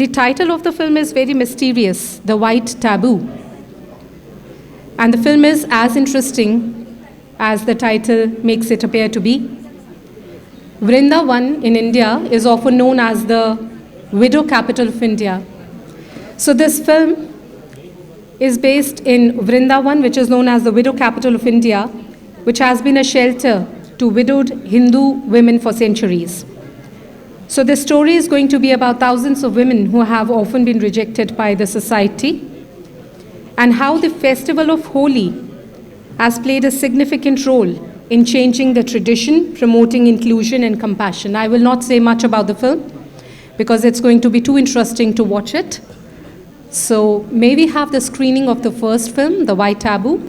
The title of the film is very mysterious, The White Taboo. And the film is as interesting as the title makes it appear to be. Vrindavan in India is often known as the widow capital of India. So this film is based in Vrindavan, which is known as the widow capital of India, which has been a shelter to widowed Hindu women for centuries. So the story is going to be about thousands of women who have often been rejected by the society, and how the festival of Holi has played a significant role in changing the tradition, promoting inclusion and compassion. I will not say much about the film because it's going to be too interesting to watch it. So may we have the screening of the first film, The White Taboo?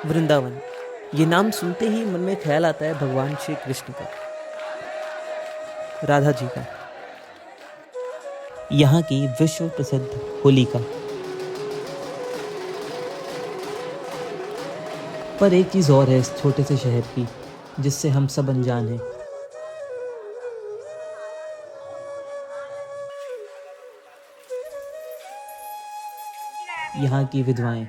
Vrindavan, ये नाम सुनते ही मन में ख्याल आता है भगवान श्री कृष्ण का, राधा जी का, यहाँ की विश्व प्रसिद्ध होली का। पर एक चीज़ और है इस छोटे से शहर की जिससे हम सब अनजान हैं। यहाँ की विधवाएं।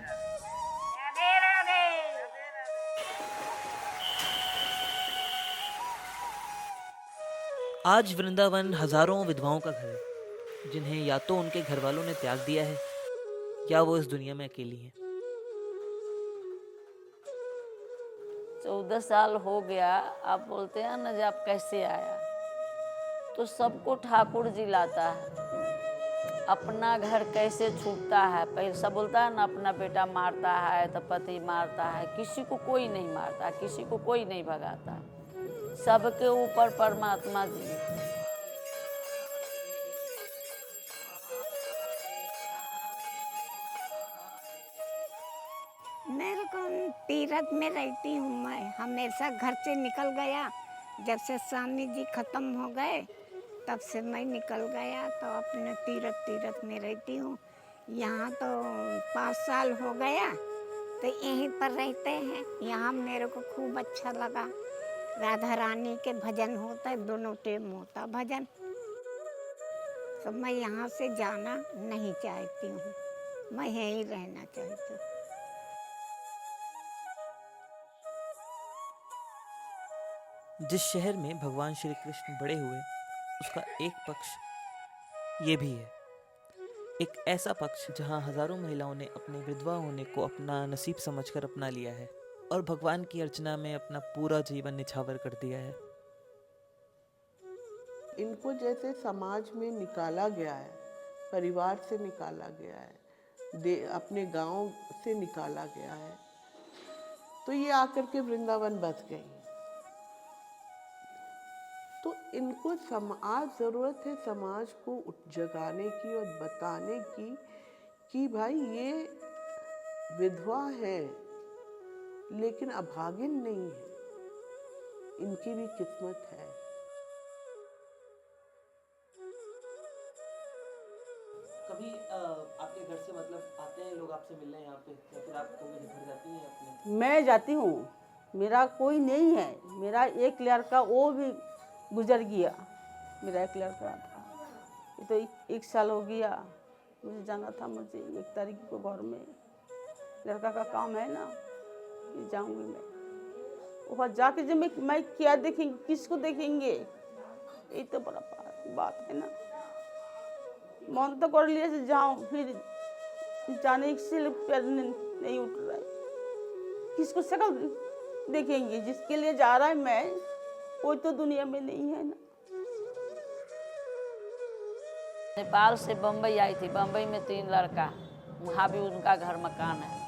आज वृंदावन हजारों विधवाओं का घर है, जिन्हें या तो उनके घर वालों ने त्याग दिया है या वो इस दुनिया में अकेली हैं। 14 साल हो गया। आप बोलते हैं ना, जब कैसे आया, तो सबको ठाकुर जी लाता है। अपना घर कैसे छूटता है, पहले सब बोलता है ना, अपना बेटा मारता है तो पति मारता है। किसी को कोई नहीं मारता, किसी को कोई नहीं भगाता, सबके ऊपर परमात्मा जी। मेरे को तीरथ में रहती हूँ मैं, हमेशा घर से निकल गया। जब से स्वामी जी खत्म हो गए तब से मैं निकल गया, तो अपने तीरथ में रहती हूँ। यहाँ तो 5 साल हो गया, तो यहीं पर रहते हैं। यहाँ मेरे को खूब अच्छा लगा। राधा रानी के भजन होता है, दोनों टाइम होता भजन, तो मैं यहाँ से जाना नहीं चाहती हूँ, मैं यहीं रहना चाहती हूँ। जिस शहर में भगवान श्री कृष्ण बड़े हुए, उसका एक पक्ष ये भी है, एक ऐसा पक्ष जहां हजारों महिलाओं ने अपने विधवा होने को अपना नसीब समझकर अपना लिया है और भगवान की अर्चना में अपना पूरा जीवन निछावर कर दिया है। इनको जैसे समाज में निकाला गया है, परिवार से निकाला गया है, अपने गांव से निकाला गया है, तो ये आकर के वृंदावन बस गई। तो इनको आज ज़रूरत है समाज को जगाने की और बताने की कि भाई ये विधवा है लेकिन अभागिन नहीं है, इनकी भी किस्मत है। कभी आपके घर से मतलब आते हैं लोग आपसे मिलने यहाँ पे, या फिर आप कभी घर जाती हैं अपने? मैं जाती हूँ, मेरा कोई नहीं है। मेरा एक लड़का वो भी गुजर गया, मेरा एक लड़का था। ये तो 1 साल हो गया, मुझे जाना था, मुझे 1 तारीख को घर में लड़का का काम है ना, ये जाऊंगी मैं। वहाँ जाके जब मैं क्या देखेंगे, किसको देखेंगे, ये तो बड़ा बात है ना। मन तो कर लिया से जाऊँ, फिर जाने से पैर नहीं उठ रहा है। किसको शक्ल देखेंगे, जिसके लिए जा रहा है मैं, कोई तो दुनिया में नहीं है ना। नेपाल से बम्बई आई थी, बम्बई में 3 लड़का, वहाँ भी उनका घर मकान है।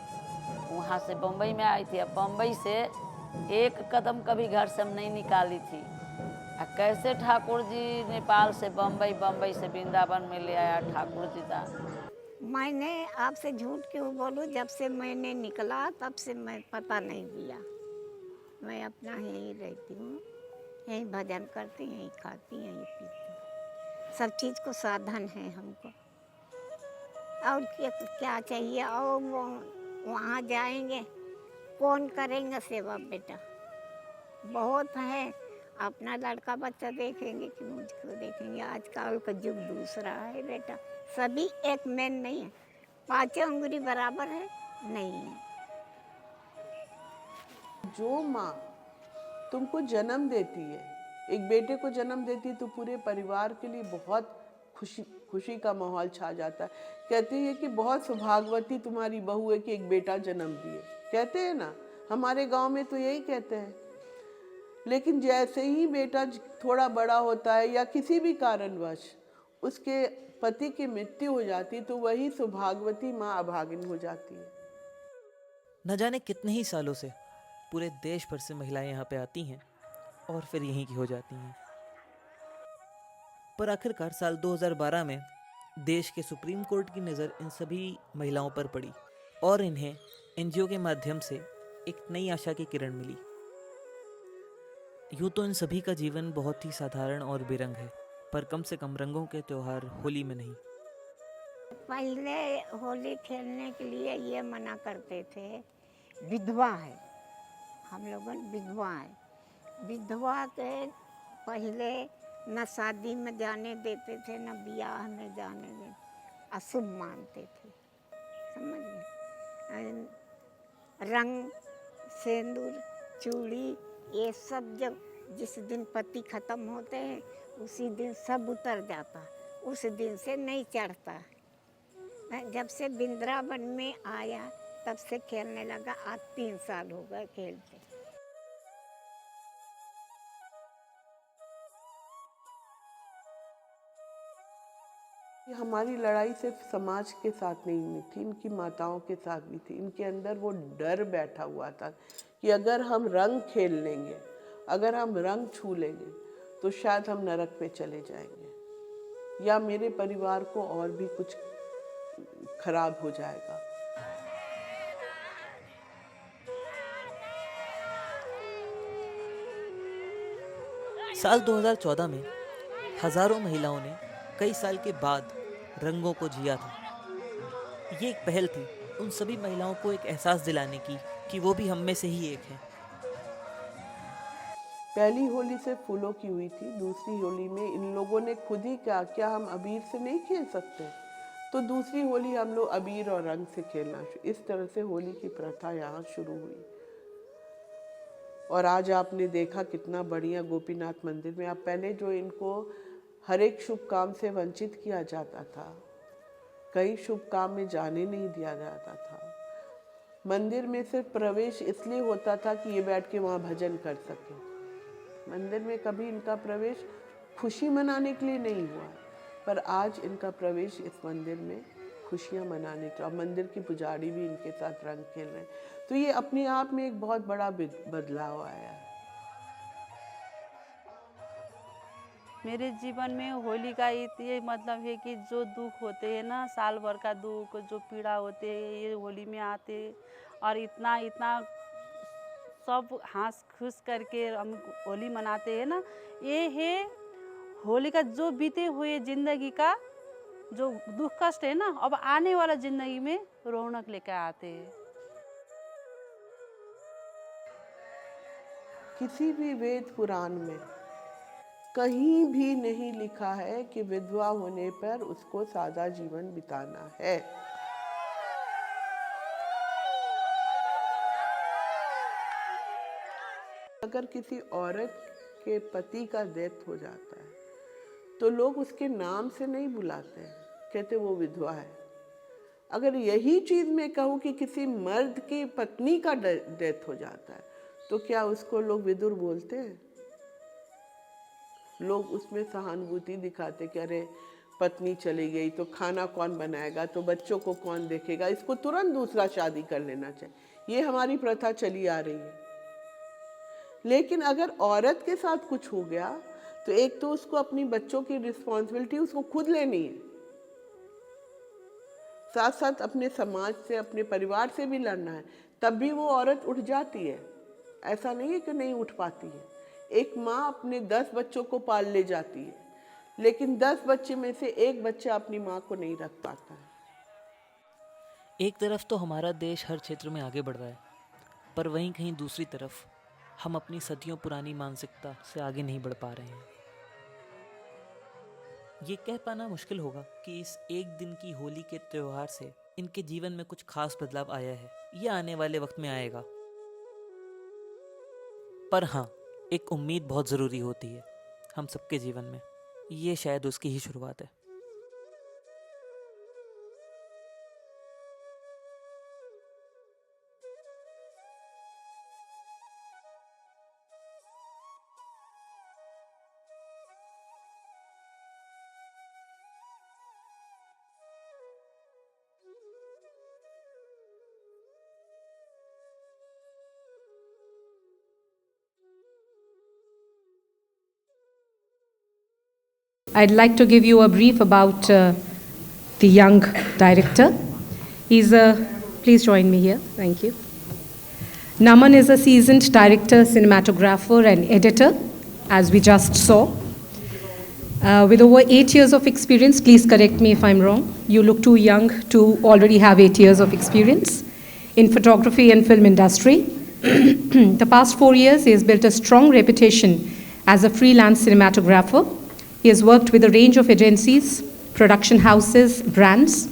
वहाँ से बम्बई में आई थी। अब बम्बई से एक कदम कभी घर से हम नहीं निकाली थी। कैसे ठाकुर जी नेपाल से बम्बई, बम्बई से वृंदावन में ले आया ठाकुर जी था। मैंने आपसे झूठ क्यों बोलूं, जब से मैंने निकला तब से मैं पता नहीं दिया। मैं अपना यहीं रहती हूँ, यहीं भजन करती, यहीं खाती, यहीं पीती, सब चीज़ को साधन है हमको। और क्या चाहिए। और वहाँ जाएंगे, कौन करेंगे सेवा बेटा, बहुत हैं। अपना लड़का बच्चा देखेंगे कि मुझको देखेंगे। आजकल का युग दूसरा है बेटा, सभी एक मैन नहीं है, पाँचों उंगली बराबर है नहीं है। जो माँ तुमको जन्म देती है, एक बेटे को जन्म देती है, तो पूरे परिवार के लिए बहुत खुशी का माहौल छा जाता है। कहते हैं कि बहुत सौभाग्यवती तुम्हारी बहू है कि एक बेटा जन्म दिए, कहते हैं ना, हमारे गांव में तो यही कहते हैं। लेकिन जैसे ही बेटा थोड़ा बड़ा होता है या किसी भी कारणवश उसके पति की मृत्यु हो जाती, तो वही सौभाग्यवती माँ अभागिन हो जाती है। न जाने कितने ही सालों से पूरे देश भर से महिलाएं यहाँ पे आती हैं और फिर यहीं की हो जाती हैं। पर आखिरकार साल 2012 में देश के सुप्रीम कोर्ट की नज़र इन सभी महिलाओं पर पड़ी और इन्हें एनजीओ के माध्यम से एक नई आशा की किरण मिली। यूँ तो इन सभी का जीवन बहुत ही साधारण और बेरंग है, पर कम से कम रंगों के त्योहार होली में नहीं। पहले होली खेलने के लिए ये मना करते थे, विधवा है, हम लोग विधवा है, विधवा के पहले न शादी में जाने देते थे, न ब्याह में जाने देते, अशुभ मानते थे, समझ गए। रंग, सिंदूर, चूड़ी, ये सब जब जिस दिन पति खत्म होते हैं उसी दिन सब उतर जाता, उस दिन से नहीं चढ़ता। जब से वृंदावन में आया तब से खेलने लगा, आज 3 साल हो गए खेलते। हमारी लड़ाई सिर्फ समाज के साथ नहीं थी, इनकी माताओं के साथ भी थी। इनके अंदर वो डर बैठा हुआ था कि अगर हम रंग खेल लेंगे, अगर हम रंग छू लेंगे, तो शायद हम नरक में चले जाएंगे या मेरे परिवार को और भी कुछ खराब हो जाएगा। साल 2014 में हजारों महिलाओं ने कई साल के बाद रंगों को जिया था। ये एक पहल थी उन सभी महिलाओं को एक एहसास दिलाने की कि वो भी हम में से ही एक है। पहली होली सिर्फ फूलों की हुई थी, दूसरी होली में इन लोगों ने खुद ही कहा क्या हम अबीर से नहीं खेल सकते, तो दूसरी होली हम लोग अबीर और रंग से खेलना, इस तरह से होली की प्रथा यहाँ शुरू हुई। और आज आपने देखा कितना बढ़िया गोपीनाथ मंदिर में, आप पहले जो इनको हर एक शुभ काम से वंचित किया जाता था, कई शुभ काम में जाने नहीं दिया जाता था। मंदिर में सिर्फ प्रवेश इसलिए होता था कि ये बैठ के वहाँ भजन कर सके। मंदिर में कभी इनका प्रवेश खुशी मनाने के लिए नहीं हुआ, पर आज इनका प्रवेश इस मंदिर में खुशियाँ मनाने के। अब मंदिर की पुजारी भी इनके साथ रंग खेल रहे हैं, तो ये अपने आप में एक बहुत बड़ा बदलाव आया है। मेरे जीवन में होली का ये मतलब है कि जो दुख होते हैं ना, साल भर का दुख, जो पीड़ा होते हैं, ये होली में आते और इतना इतना सब हंस खुश करके हम होली मनाते हैं ना। ये है होली का जो बीते हुए ज़िंदगी का जो दुख कष्ट है ना, अब आने वाला ज़िंदगी में रौनक लेकर आते हैं। किसी भी वेद पुराण में कहीं भी नहीं लिखा है कि विधवा होने पर उसको सादा जीवन बिताना है। अगर किसी औरत के पति का डेथ हो जाता है तो लोग उसके नाम से नहीं बुलाते हैं, कहते वो विधवा है। अगर यही चीज़ मैं कहूँ कि किसी मर्द की पत्नी का डेथ हो जाता है तो क्या उसको लोग विधुर बोलते हैं? लोग उसमें सहानुभूति दिखाते कि अरे पत्नी चली गई तो खाना कौन बनाएगा, तो बच्चों को कौन देखेगा, इसको तुरंत दूसरा शादी कर लेना चाहिए। ये हमारी प्रथा चली आ रही है। लेकिन अगर औरत के साथ कुछ हो गया तो एक तो उसको अपनी बच्चों की रिस्पॉन्सिबिलिटी उसको खुद लेनी है, साथ साथ अपने समाज से, अपने परिवार से भी लड़ना है, तब भी वो औरत उठ जाती है। ऐसा नहीं है कि नहीं उठ पाती है। एक माँ अपने 10 बच्चों को पाल ले जाती है, लेकिन 10 बच्चे में से एक बच्चा अपनी माँ को नहीं रख पाता है। एक तरफ तो हमारा देश हर क्षेत्र में आगे बढ़ रहा है, पर वहीं कहीं दूसरी तरफ हम अपनी सदियों पुरानी मानसिकता से आगे नहीं बढ़ पा रहे हैं। ये कह पाना मुश्किल होगा कि इस एक दिन की होली के त्योहार से इनके जीवन में कुछ खास बदलाव आया है। ये आने वाले वक्त में आएगा। पर हाँ, एक उम्मीद बहुत ज़रूरी होती है हम सबके जीवन में। ये शायद उसकी ही शुरुआत है। I'd like to give you a brief about the young director. Please join me here. Thank you. Naman is a seasoned director, cinematographer, and editor, as we just saw. With over 8 years of experience, please correct me if I'm wrong. You look too young to already have 8 years of experience in photography and film industry. The past 4 years, he has built a strong reputation as a freelance cinematographer. He has worked with a range of agencies, production houses, brands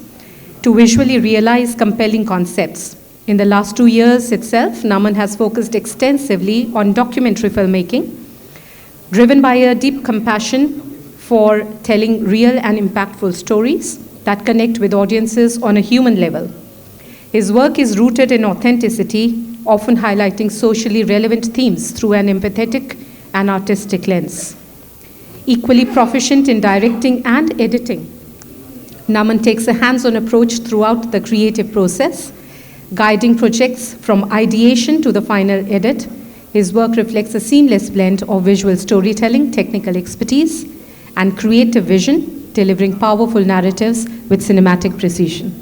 to visually realize compelling concepts. In the last 2 years itself, Naman has focused extensively on documentary filmmaking, driven by a deep compassion for telling real and impactful stories that connect with audiences on a human level. His work is rooted in authenticity, often highlighting socially relevant themes through an empathetic and artistic lens. Equally proficient in directing and editing, Naman takes a hands-on approach throughout the creative process, guiding projects from ideation to the final edit. His work reflects a seamless blend of visual storytelling, technical expertise, and creative vision, delivering powerful narratives with cinematic precision.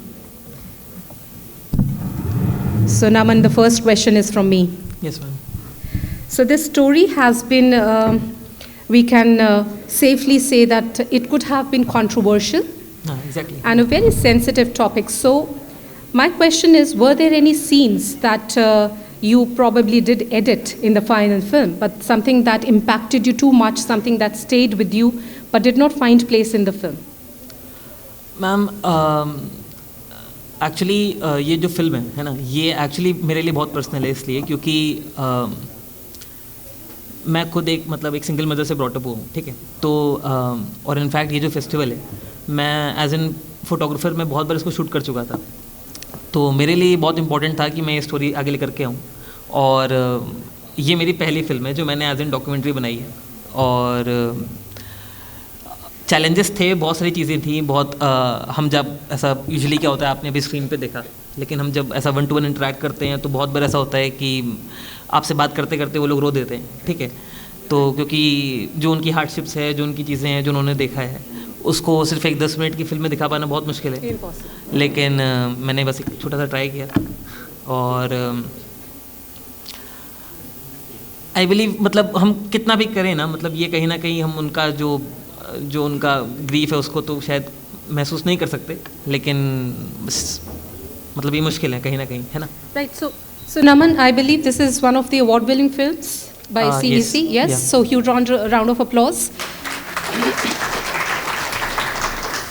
So, Naman, the first question is from me. Yes, ma'am. So, this story has been, we can safely say that it could have been controversial. Exactly. And a very sensitive topic. So, my question is, were there any scenes that you probably did edit in the final film, but something that impacted you too much, something that stayed with you, but did not find place in the film? Ma'am actually ये जो film है ना, ये actually मेरे लिए बहुत personal है, इसलिए क्योंकि मैं खुद एक सिंगल मदर से ब्रॉट अप हुआ हूँ, ठीक है। तो और इनफैक्ट ये जो फेस्टिवल है, मैं एज एन फोटोग्राफर मैं बहुत बार इसको शूट कर चुका था। तो मेरे लिए बहुत इंपॉर्टेंट था कि मैं ये स्टोरी आगे लेकर के आऊँ। और ये मेरी पहली फिल्म है जो मैंने एज एन डॉक्यूमेंट्री बनाई है। और चैलेंजेस थे, बहुत सारी चीज़ें थी, बहुत हम जब ऐसा यूजुअली क्या होता है, आपने अभी स्क्रीन पे देखा, लेकिन हम जब ऐसा 1-to-1 इंटरेक्ट करते हैं तो बहुत बार ऐसा होता है कि आपसे बात करते करते वो लोग रो देते हैं, ठीक है। तो क्योंकि जो उनकी हार्डशिप्स है, जो उनकी चीज़ें हैं, जो उन्होंने देखा है, उसको सिर्फ एक 10 मिनट की फिल्म में दिखा पाना बहुत मुश्किल है। लेकिन मैंने बस एक छोटा सा ट्राई किया। और आई बिलीव हम कितना भी करें ना, ये कहीं ना कहीं हम उनका जो उनका ग्रीफ है उसको तो शायद महसूस नहीं कर सकते, लेकिन ये मुश्किल है कहीं ना कहीं, है ना। Right. So Naman, I believe this is one of the award-winning films by CEC. Yes. Yeah. So huge round of applause.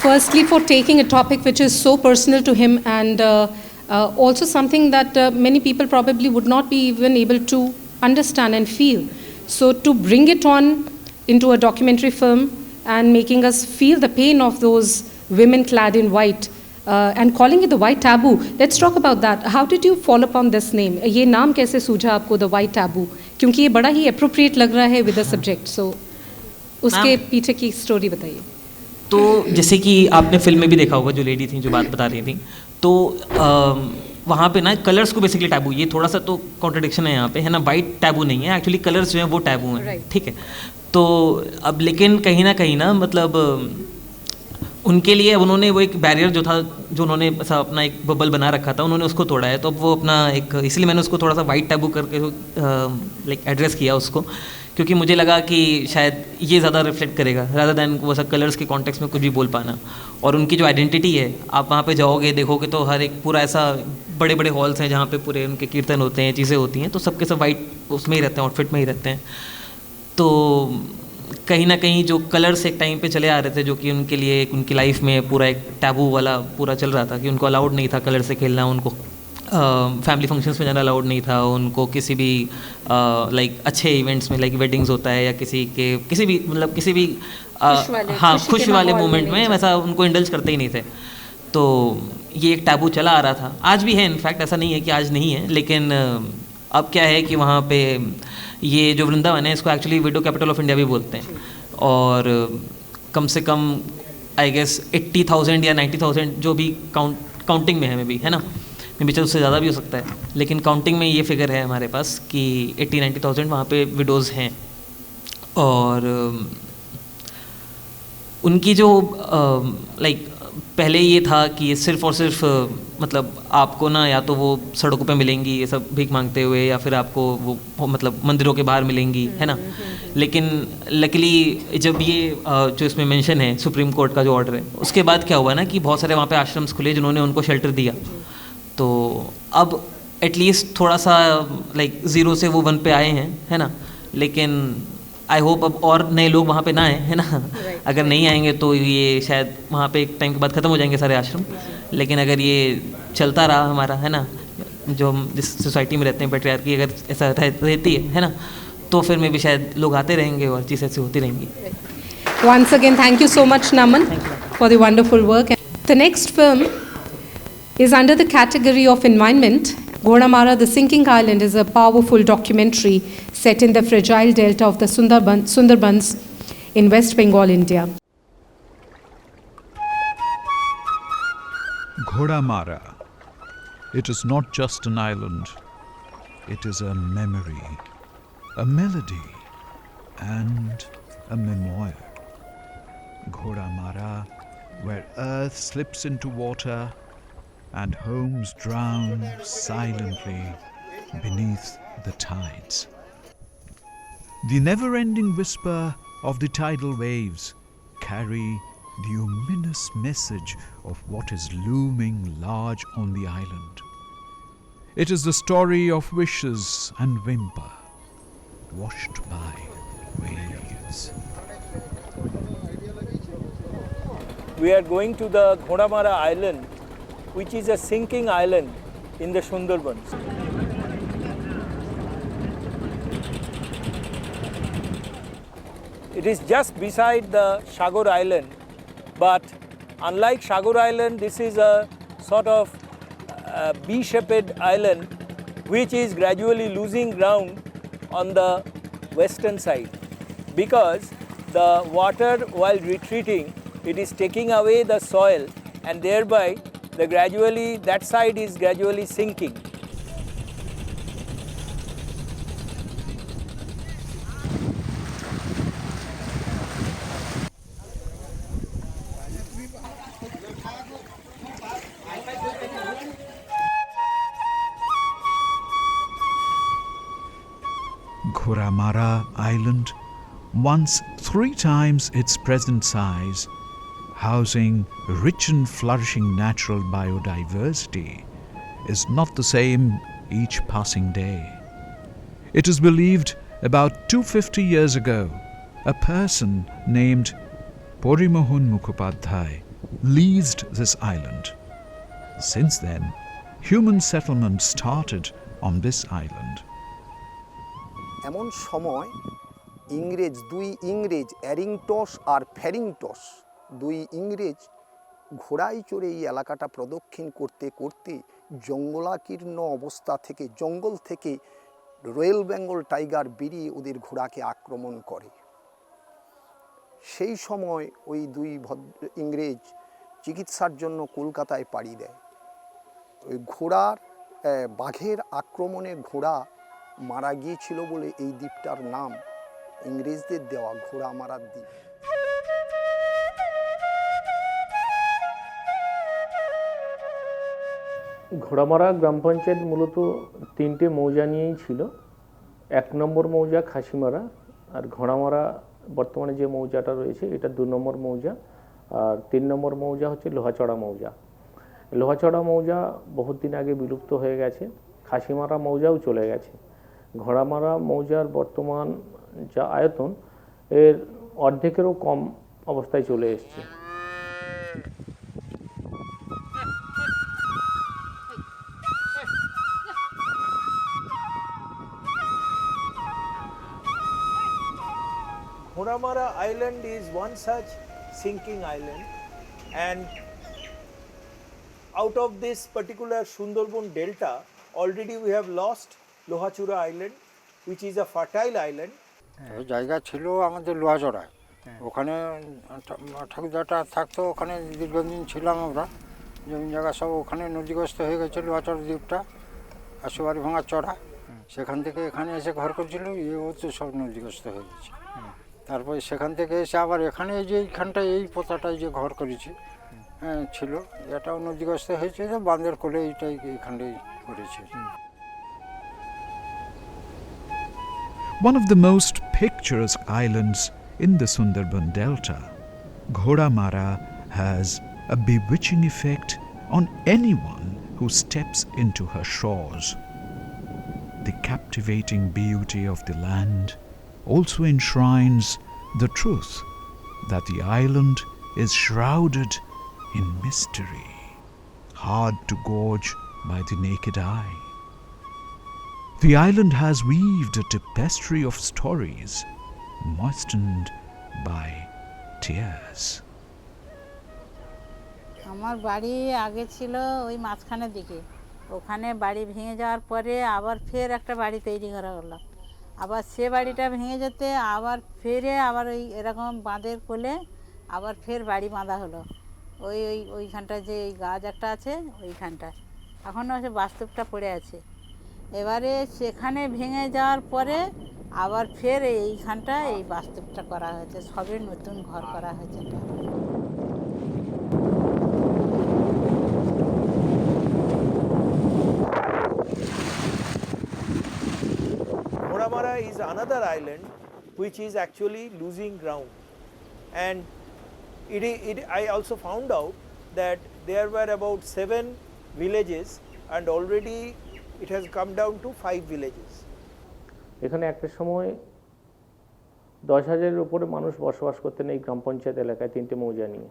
Firstly, for taking a topic which is so personal to him, and also something that many people probably would not be even able to understand and feel. So to bring it on into a documentary film and making us feel the pain of those women clad in white, and calling it the white taboo. Let's talk about that. How did you fall upon this name? ये नाम कैसे सूझा आपको, the white taboo? क्योंकि ये बड़ा ही appropriate लग रहा है with the subject. So उसके पीछे की स्टोरी बताइए। तो जैसे कि आपने फिल्म में भी देखा होगा, जो लेडी थी जो बात बता रही थी, तो वहाँ पे ना कलर्स को बेसिकली टैबू, ये थोड़ा सा तो कॉन्ट्रडिक्शन है यहाँ पे, है ना। वाइट टैबू नहीं है, एक्चुअली कलर्स जो हैं वो टैबू हैं, ठीक है। तो अब लेकिन कहीं ना कहीं ना उनके लिए उन्होंने वो एक बैरियर जो था, जो उन्होंने ऐसा अपना एक बबल बना रखा था, उन्होंने उसको तोड़ा है। तो अब वो अपना एक, इसलिए मैंने उसको थोड़ा सा वाइट टैबू करके एड्रेस किया उसको, क्योंकि मुझे लगा कि शायद ये ज़्यादा रिफ्लेक्ट करेगा रादर दैन वो सब कलर्स के कॉन्टेक्स्ट में कुछ भी बोल पाना। और उनकी जो आइडेंटिटी है, आप वहाँ पे जाओगे देखोगे तो हर एक पूरा ऐसा बड़े बड़े हॉल्स हैं जहाँ पे पूरे उनके कीर्तन होते हैं, चीज़ें होती हैं, तो सबके सब वाइट उसमें ही रहते हैं, आउटफिट में ही रहते हैं। तो कहीं ना कहीं जो कलर्स एक टाइम पे चले आ रहे थे, जो कि उनके लिए उनकी लाइफ में पूरा एक टैबू वाला पूरा चल रहा था कि उनको अलाउड नहीं था कलर से खेलना, उनको फैमिली फंक्शंस में जाना अलाउड नहीं था, उनको किसी भी लाइक अच्छे इवेंट्स में लाइक वेडिंग्स होता है या किसी भी मतलब किसी भी हाँ खुशी वाले मोमेंट में वैसा उनको इंडल्ज करते ही नहीं थे। तो ये एक टैबू चला आ रहा था, आज भी है इनफैक्ट, ऐसा नहीं है कि आज नहीं है, लेकिन अब क्या है कि वहाँ पे ये जो वृंदावन है इसको actually window capital of India भी बोलते हैं। और कम से कम आई गेस 80,000 या 90,000 जो भी काउंटिंग में है मे बी, है ना, मे बी उससे ज़्यादा भी हो सकता है, लेकिन काउंटिंग में ये फिगर है हमारे पास कि 80-90,000 वहाँ पे विडोज़ हैं। और उनकी जो लाइक पहले ये था कि सिर्फ़ और सिर्फ मतलब आपको ना या तो वो सड़कों पे मिलेंगी ये सब भीख मांगते हुए, या फिर आपको वो मतलब मंदिरों के बाहर मिलेंगी, है ना। लेकिन लकीली जब ये जो इसमें मेंशन है सुप्रीम कोर्ट का जो ऑर्डर है, उसके बाद क्या हुआ ना कि बहुत सारे वहाँ पे आश्रम्स खुले जिन्होंने उनको शेल्टर दिया। तो अब एटलीस्ट थोड़ा सा लाइक 0 से वो 1 पे आए हैं, है ना। लेकिन आई होप अब और नए लोग वहाँ पे ना आए, है ना। अगर नहीं आएंगे तो ये शायद वहाँ पे एक टाइम के बाद ख़त्म हो जाएंगे सारे आश्रम। लेकिन अगर ये चलता रहा हमारा, है ना, जो हम जिस सोसाइटी में रहते हैं पैट्रियार्की अगर ऐसा रहती है ना, तो फिर में भी शायद लोग आते रहेंगे और चीज़ें ऐसी होती रहेंगी। Once again, thank you so much, Naman, for the wonderful work. The next film is under the category of environment. Ghodamara, The Sinking Island, is a powerful documentary set in the fragile delta of the Sundarbans in West Bengal, India. Ghodamara. It is not just an island. It is a memory, a melody, and a memoir. Ghodamara, where earth slips into water and homes drown silently beneath the tides. The never-ending whisper of the tidal waves carry the ominous message of what is looming large on the island. It is the story of wishes and whimper, washed by waves. We are going to the Ghodamara island, which is a sinking island in the Sundarbans. It is just beside the Shagor Island, but unlike Shagor Island, this is a sort of B-shaped island which is gradually losing ground on the western side, because the water, while retreating, it is taking away the soil, and thereby that side is gradually sinking. Ghodamara Island, once 3 times its present size, housing rich and flourishing natural biodiversity, is not the same each passing day. It is believed about 250 years ago, a person named Porimohun Mukhopadhyay leased this island. Since then, human settlement started on this island. এমন সময় দুই ইংরেজ অ্যারিংটস আর ফ্যারিংটস, দুই ইংরেজ ঘোড়ায় চড়ে এই এলাকাটা প্রদক্ষিণ করতে করতে জঙ্গলাকীর্ণ অবস্থা থেকে, জঙ্গল থেকে রয়্যাল বেঙ্গল টাইগার বেরিয়ে ওদের ঘোড়াকে আক্রমণ করে। সেই সময় ওই দুই ইংরেজ চিকিৎসার জন্য কলকাতায় পাড়ি দেয়। ওই বাঘের আক্রমণে ঘোড়া মারা গিয়েছিল বলে এই দ্বীপটার নাম ইংরেজদের দেওয়া ঘোড়ামারার দ্বীপ। ঘোড়ামারা গ্রাম পঞ্চায়েত মূলত 3টে মৌজা নিয়েই ছিল। 1 নম্বর মৌজা খাসিমারা, আর ঘোড়ামারা বর্তমানে যে মৌজাটা রয়েছে এটা 2 নম্বর মৌজা, আর 3 নম্বর মৌজা হচ্ছে লোহাচড়া মৌজা। লোহাচড়া মৌজা বহুত দিন আগে বিলুপ্ত হয়ে গেছে, খাসিমারা মৌজাও চলে গেছে। ঘোড়ামারা মৌজার বর্তমান যা আয়তন এর অর্ধেকেরও কম অবস্থায় চলে এসছে। Ghodamara Island is one such sinking island, and out of this particular Sundarban delta, already we have lost Lohachura Island, which is a fertile island. ওই জায়গা ছিল আমাদের লোহাচড়ায়, ওখানে ঠাকুরদাটা থাকতো, ওখানে দীর্ঘদিন ছিলাম আমরা। জমি জায়গা সব ওখানে নদীগ্রস্ত হয়ে গেছে, লোহাচড়া দ্বীপটা আশুবাড়ি ভাঙার চড়া, সেখান থেকে এখানে এসে ঘর করছিল, এও তো সব নদীগ্রস্ত হয়ে গেছে। তারপরে সেখান থেকে এসে আবার এখানে এই যে এইখানটায় এই পোতাটায় যে ঘর করেছি ছিল, এটাও নদীগ্রস্ত হয়েছে, বাঁধের কোলে এইটাই এইখানটাই করেছে। One of the most picturesque islands in the Sundarban Delta, Ghodamara has a bewitching effect on anyone who steps into her shores. The captivating beauty of the land also enshrines the truth that the island is shrouded in mystery, hard to gauge by the naked eye. The island has weaved a tapestry of stories moistened by tears. আমার বাড়ি আগে ছিল ওই মাঝখানের দিকে, ওখানে বাড়ি ভেঙে যাওয়ার পরে আবার ফের একটা বাড়ি তৈরি করা হলো, আবার সে বাড়িটা ভেঙে যেতে আবার ফেরে আবার ওই এরকম বাঁধের কোলে আবার ফের বাড়ি বাঁধা হলো, ওইখানটা যে ওই গাছ একটা আছে ওইখানটা এখনও সে বাস্তবটা পড়ে আছে। এবারে সেখানে ভেঙে যাওয়ার পরে আবার ফের এইখানটা এই বাস্তবটা করা হয়েছে, সবে নতুন ঘর করা হয়েছে। Ghodamara is another island which is actually losing ground, and I also found out that there were about 7 villages and already it has come down to 5 villages. এখানে একটা সময় 10,000-এর উপরে মানুষ বসবাস করতেন এই গ্রাম পঞ্চায়েত এলাকায়, 3টে মৌজা নিয়ে।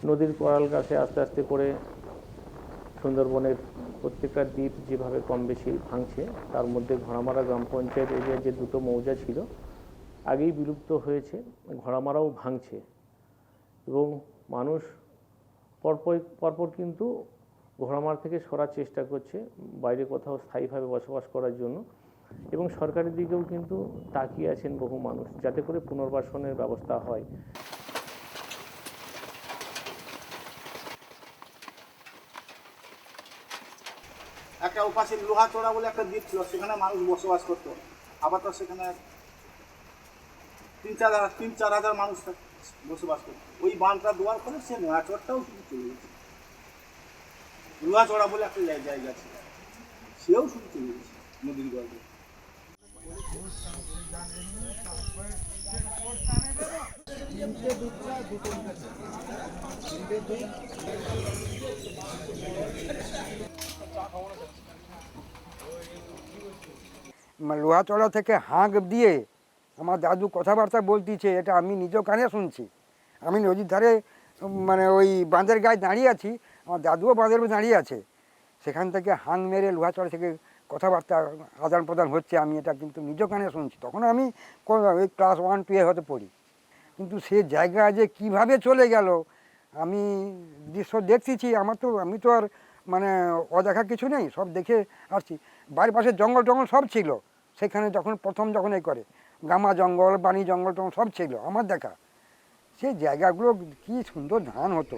নদীর করাল গাছে আস্তে আস্তে করে সুন্দরবনের প্রত্যেকটা দ্বীপ যেভাবে কম বেশি ভাঙছে, তার মধ্যে ঘোড়ামারা গ্রাম পঞ্চায়েত এরিয়ার যে 2টো মৌজা ছিল আগেই বিলুপ্ত হয়েছে, ঘোড়ামারাও ভাঙছে এবং মানুষ পরপর কিন্তু ঘোড়ামারা থেকে সরার চেষ্টা করছে বাইরে কোথাও স্থায়ীভাবে বসবাস করার জন্য, এবং সরকারের দিকেও কিন্তু তাকিয়ে আছেন বহু মানুষ যাতে করে পুনর্বাসনের ব্যবস্থা হয়। একটা ওপাশে লোহাচড়া বলে একটা দ্বীপ ছিল, সেখানে মানুষ বসবাস করতো, আবার তো সেখানে 3-4 হাজার মানুষ বসবাস করতো। ওই বাঁধটা দেওয়ার ফলে সে লোহাচড়টাও শুধু চলে গেছে, লোহাচড়া বলে একটা জায়গা ছিল, সেও শুধু চলে গেছে নদীর গর্ভে। লোহাচড়া থেকে হাঁক দিয়ে আমার দাদু কথাবার্তা বলতেছে, এটা আমি নিজ কানে শুনছি। আমি নদীর ধারে মানে ওই বাঁধের গায়ে দাঁড়িয়ে আছি, আমার দাদুও বাঁধের দাঁড়িয়ে আছে, সেখান থেকে হাঁক মেরে লোহাচড়া থেকে কথাবার্তা আদান প্রদান হচ্ছে, আমি এটা কিন্তু নিজ কানে শুনছি। তখন আমি ওই ক্লাস 1-2 হয়তো পড়ি, কিন্তু সে জায়গা যে কীভাবে চলে গেল আমি দৃশ্য দেখতেছি, আমি তো আর মানে অদেখা কিছু নেই, সব দেখে আসছি। বাড়ির পাশে জঙ্গল টঙ্গল সব ছিল, সেখানে প্রথম যখন এই করে গামা জঙ্গল, বানি জঙ্গল টঙ্গল সব ছিল আমার দেখা, সেই জায়গাগুলো কি সুন্দর ধান হতো।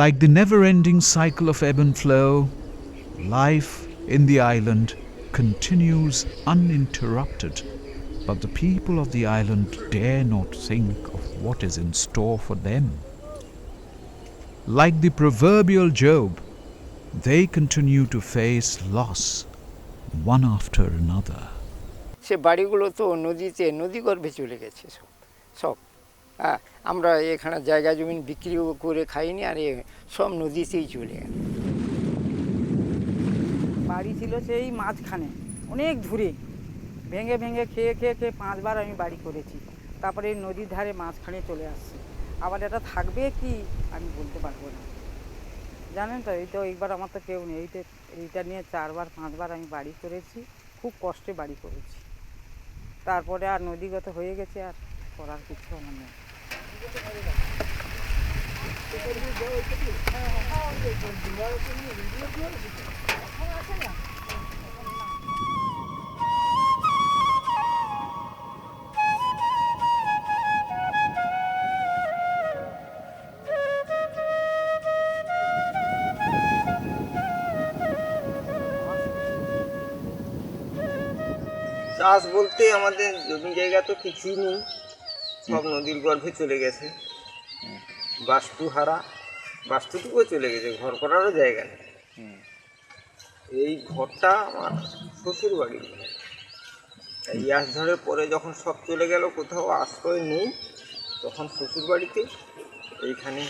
Like the never-ending cycle of ebb and flow, life in the island continues uninterrupted, but the people of the island dare not think of what is in store for them. Like the proverbial Job, they continue to face loss one after another. সে বাড়িগুলো তো নদীতে নদীগর্ভে চলে গেছে সব সব হ্যাঁ, আমরা এখানে জায়গা জমি বিক্রিও করে খাইনি, আর সব নদীতেই চলে গেল। বাড়ি ছিল সেই মাঝখানে অনেক দূরে, ভেঙে ভেঙে খেয়ে খেয়ে খেয়ে 5 বার আমি বাড়ি করেছি, তারপরে নদীর ধারে মাঝখানে চলে আসছে। আবার এটা থাকবে কি আমি বলতে পারবো না, জানেন তো। এই তো একবার আমার তো কেউ নেই, এইটা নিয়ে 4 বার 5 বার আমি বাড়ি করেছি, খুব কষ্টে বাড়ি করেছি। তারপরে আর নদীগত হয়ে গেছে, আর করার কিছু আমার নেই। চাষ বলতে আমাদের জমি জায়গা তো কিছুই নেই, সব নদীর গর্ভে চলে গেছে। বাস্তুহারা, বাস্তুটুকুও চলে গেছে, ঘর করারও জায়গা নেই। এই ঘরটা আমার শ্বশুর বাড়ির ঘর। এই ইয়াসঝড়ের পরে যখন সব চলে গেল, কোথাও আশ্রয় নেই, তখন শ্বশুর বাড়িতে এইখানে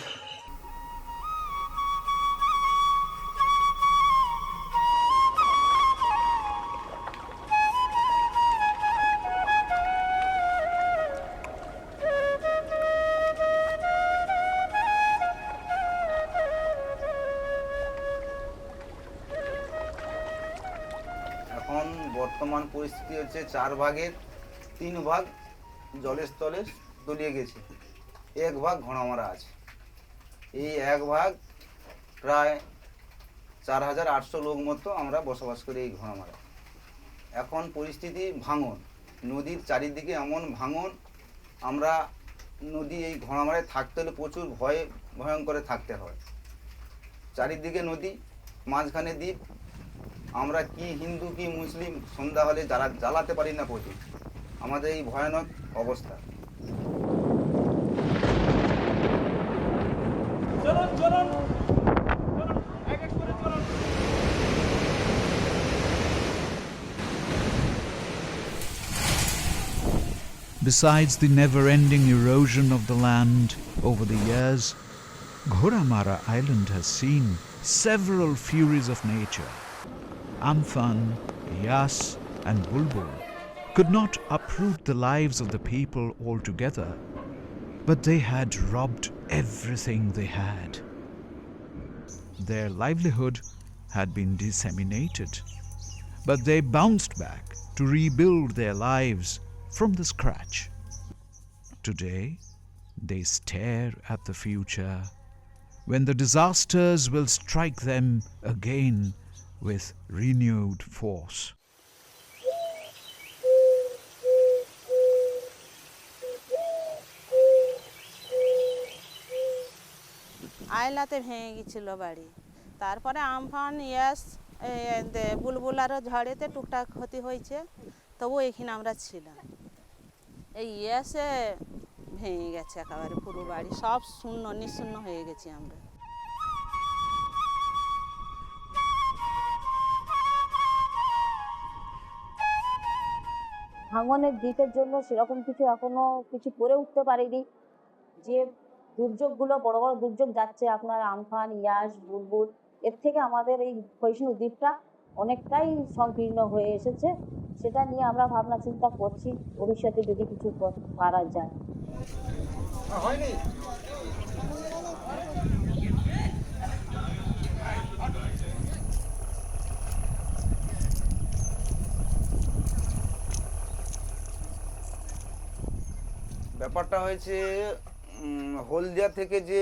এখন বর্তমান পরিস্থিতি হচ্ছে 4 ভাগের 3 ভাগ জলের স্থলে তলিয়ে গেছে, 1 ভাগ ঘোড়ামারা আছে। এই 1 ভাগ প্রায় 4800 লোক মতো আমরা বসবাস করি এই ঘোড়ামারা। এখন পরিস্থিতি ভাঙন, নদীর চারিদিকে এমন ভাঙন, আমরা নদী এই ঘোড়ামারায় থাকতে হলে প্রচুর ভয়ঙ্করে থাকতে হয়। চারিদিকে নদী, মাঝখানে দ্বীপ, আমরা কি হিন্দু কি মুসলিম সন্ধ্যা হলে জ্বালাতে পারি না প্রচুর, আমাদের এই ভয়ানক অবস্থা। Besides the never-ending erosion of the land over the years, Ghoramara Island has seen several furies of nature. Amphan, Yas and Bulbul could not uproot the lives of the people altogether, but they had robbed everything they had. Their livelihood had been disseminated, but they bounced back to rebuild their lives from the scratch. Today, they stare at the future, when the disasters will strike them again with renewed force. আয়লাতে ভেঙে গেছিলো বাড়ি, তারপরে Amphan ইয়াস বুলবুলারও ঝড়েতে টুকটাক ক্ষতি হয়েছে, তবু এখানে আমরা ছিলাম। এই ইয়াসে ভেঙে গেছে একেবারে পুরো বাড়ি, সব শূন্য নিশূন্য হয়ে গেছি আমরা। ভাঙনের দিকের জন্য সেরকম কিছু এখনো কিছু করে উঠতে পারিনি। যে দুর্যোগগুলো বড় বড় দুর্যোগ যাচ্ছে, আপনার আমফান ইয়াস বুলবুল, এর থেকে আমাদের এই ক্ষয়িষ্ণু দ্বীপটা অনেকটাই সংকীর্ণ হয়ে এসেছে। সেটা নিয়ে আমরা ভাবনা চিন্তা করছি ভবিষ্যতে যদি কিছু করা যায়। ব্যাপারটা হয়েছে হলদিয়া থেকে যে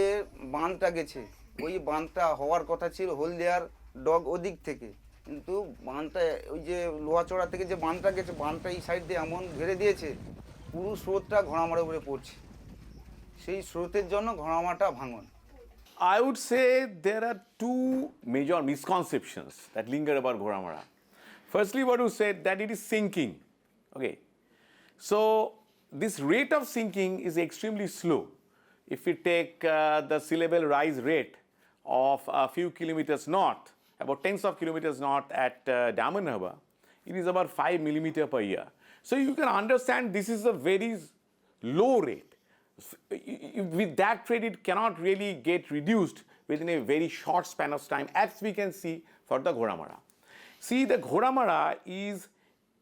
বাঁধটা গেছে, ওই বাঁধটা হওয়ার কথা ছিল হলদিয়ার ডগ ওদিক থেকে, কিন্তু বাঁধটা ওই যে লোহাচড়া থেকে যে বাঁধটা গেছে, বাঁধটা এই সাইড দিয়ে এমন ঘেরে দিয়েছে, পুরো স্রোতটা ঘোড়ামারার উপরে পড়ছে, সেই স্রোতের জন্য ঘোড়ামারাটা ভাঙন। I would say there are two major misconceptions that linger about Ghoramara. Firstly, what you said that it is sinking. Okay, so this rate of sinking is extremely slow. If we take the sea level rise rate of a few kilometers north, about tens of kilometers north at Daman Harbor, it is about 5 millimeter per year. So you can understand this is a very low rate. With that rate, it cannot really get reduced within a very short span of time, as we can see for the Ghoramara. See, the Ghoramara is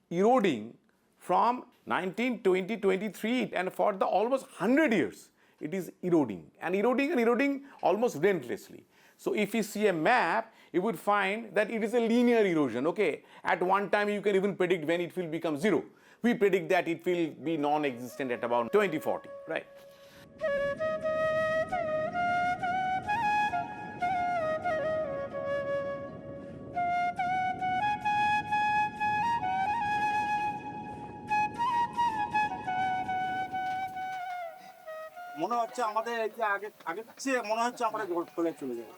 eroding from 1920-23, and for the almost 100 years, it is eroding and eroding and eroding almost relentlessly. So if you see a map, you would find that it is a linear erosion, okay? At one time, you can even predict when it will become zero. We predict that it will be non-existent at about 2040, right? মনে হচ্ছে আমাদের এই যে আগের চেয়ে মনে হচ্ছে আমরা জল ফেলে চলে যাবো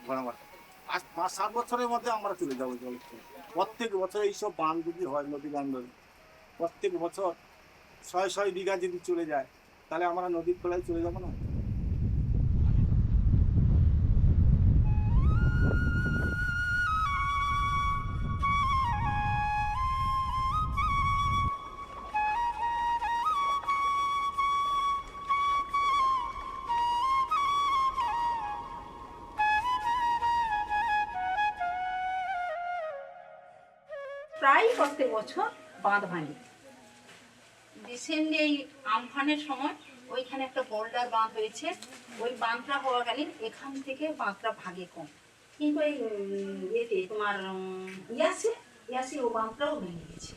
ঘোড়ামারা। আজ 5-7 বছরের মধ্যে আমরা চলে যাবো জল ফেলে। প্রত্যেক বছর এইসব বাঁধ যদি হয়, নদী বাঁধ, প্রত্যেক বছর 100 বিঘা যদি চলে যায়, তাহলে আমরা নদীর তলায় চলে যাবো না? প্রায় প্রত্যেক বছর বাঁধ ভাঙে। রিসেন্টলি এই আমফানের সময় ওইখানে একটা বোল্ডার বাঁধ হয়েছে, ওই বাঁধটা হওয়াকালীন এখান থেকে বাঁধটা ভাগে কম, কিন্তু এই এতে তোমার ইয়াসি ও বাঁধটাও ভেঙে গেছে।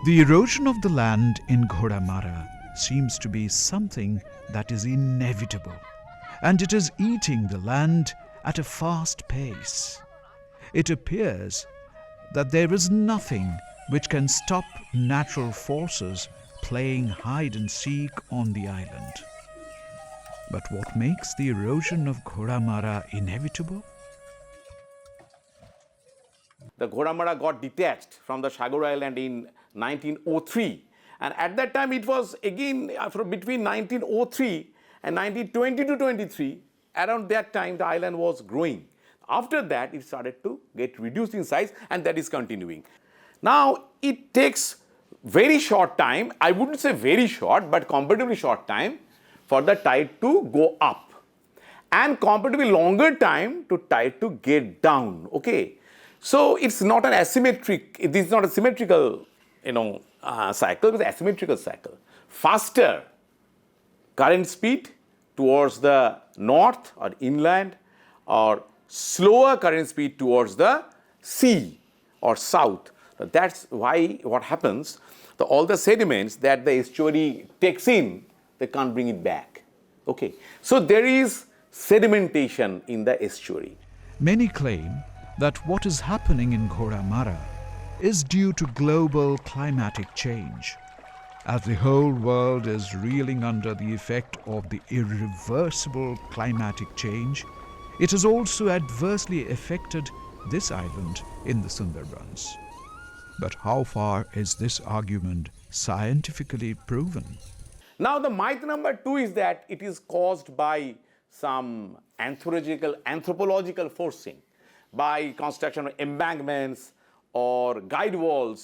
The erosion of the land in Ghoramara seems to be something that is inevitable, and it is eating the land at a fast pace. It appears that there is nothing which can stop natural forces playing hide and seek on the island. But what makes the erosion of Ghoramara inevitable? The Ghoramara got detached from the Sagar Island in 1903, and at that time it was again from between 1903 and 1920-23. Around that time the island was growing. After that it started to get reduced in size, and that is continuing. Now it takes very short time, I wouldn't say very short, but comparatively short time for the tide to go up, and comparatively longer time to tide to get down, okay? So it's not an asymmetric, this is not a symmetrical cycle, it's an asymmetrical cycle. Faster current speed towards the north or inland, or slower current speed towards the sea or south. That's why what happens, all the sediments that the estuary takes in, they can't bring it back. Okay, so there is sedimentation in the estuary. Many claim that what is happening in Ghoramara is due to global climatic change. As the whole world is reeling under the effect of the irreversible climatic change, it has also adversely affected this island in the Sundarbans. But how far is this argument scientifically proven? Now the myth number 2 is that it is caused by some anthropological forcing, by construction of embankments or guide walls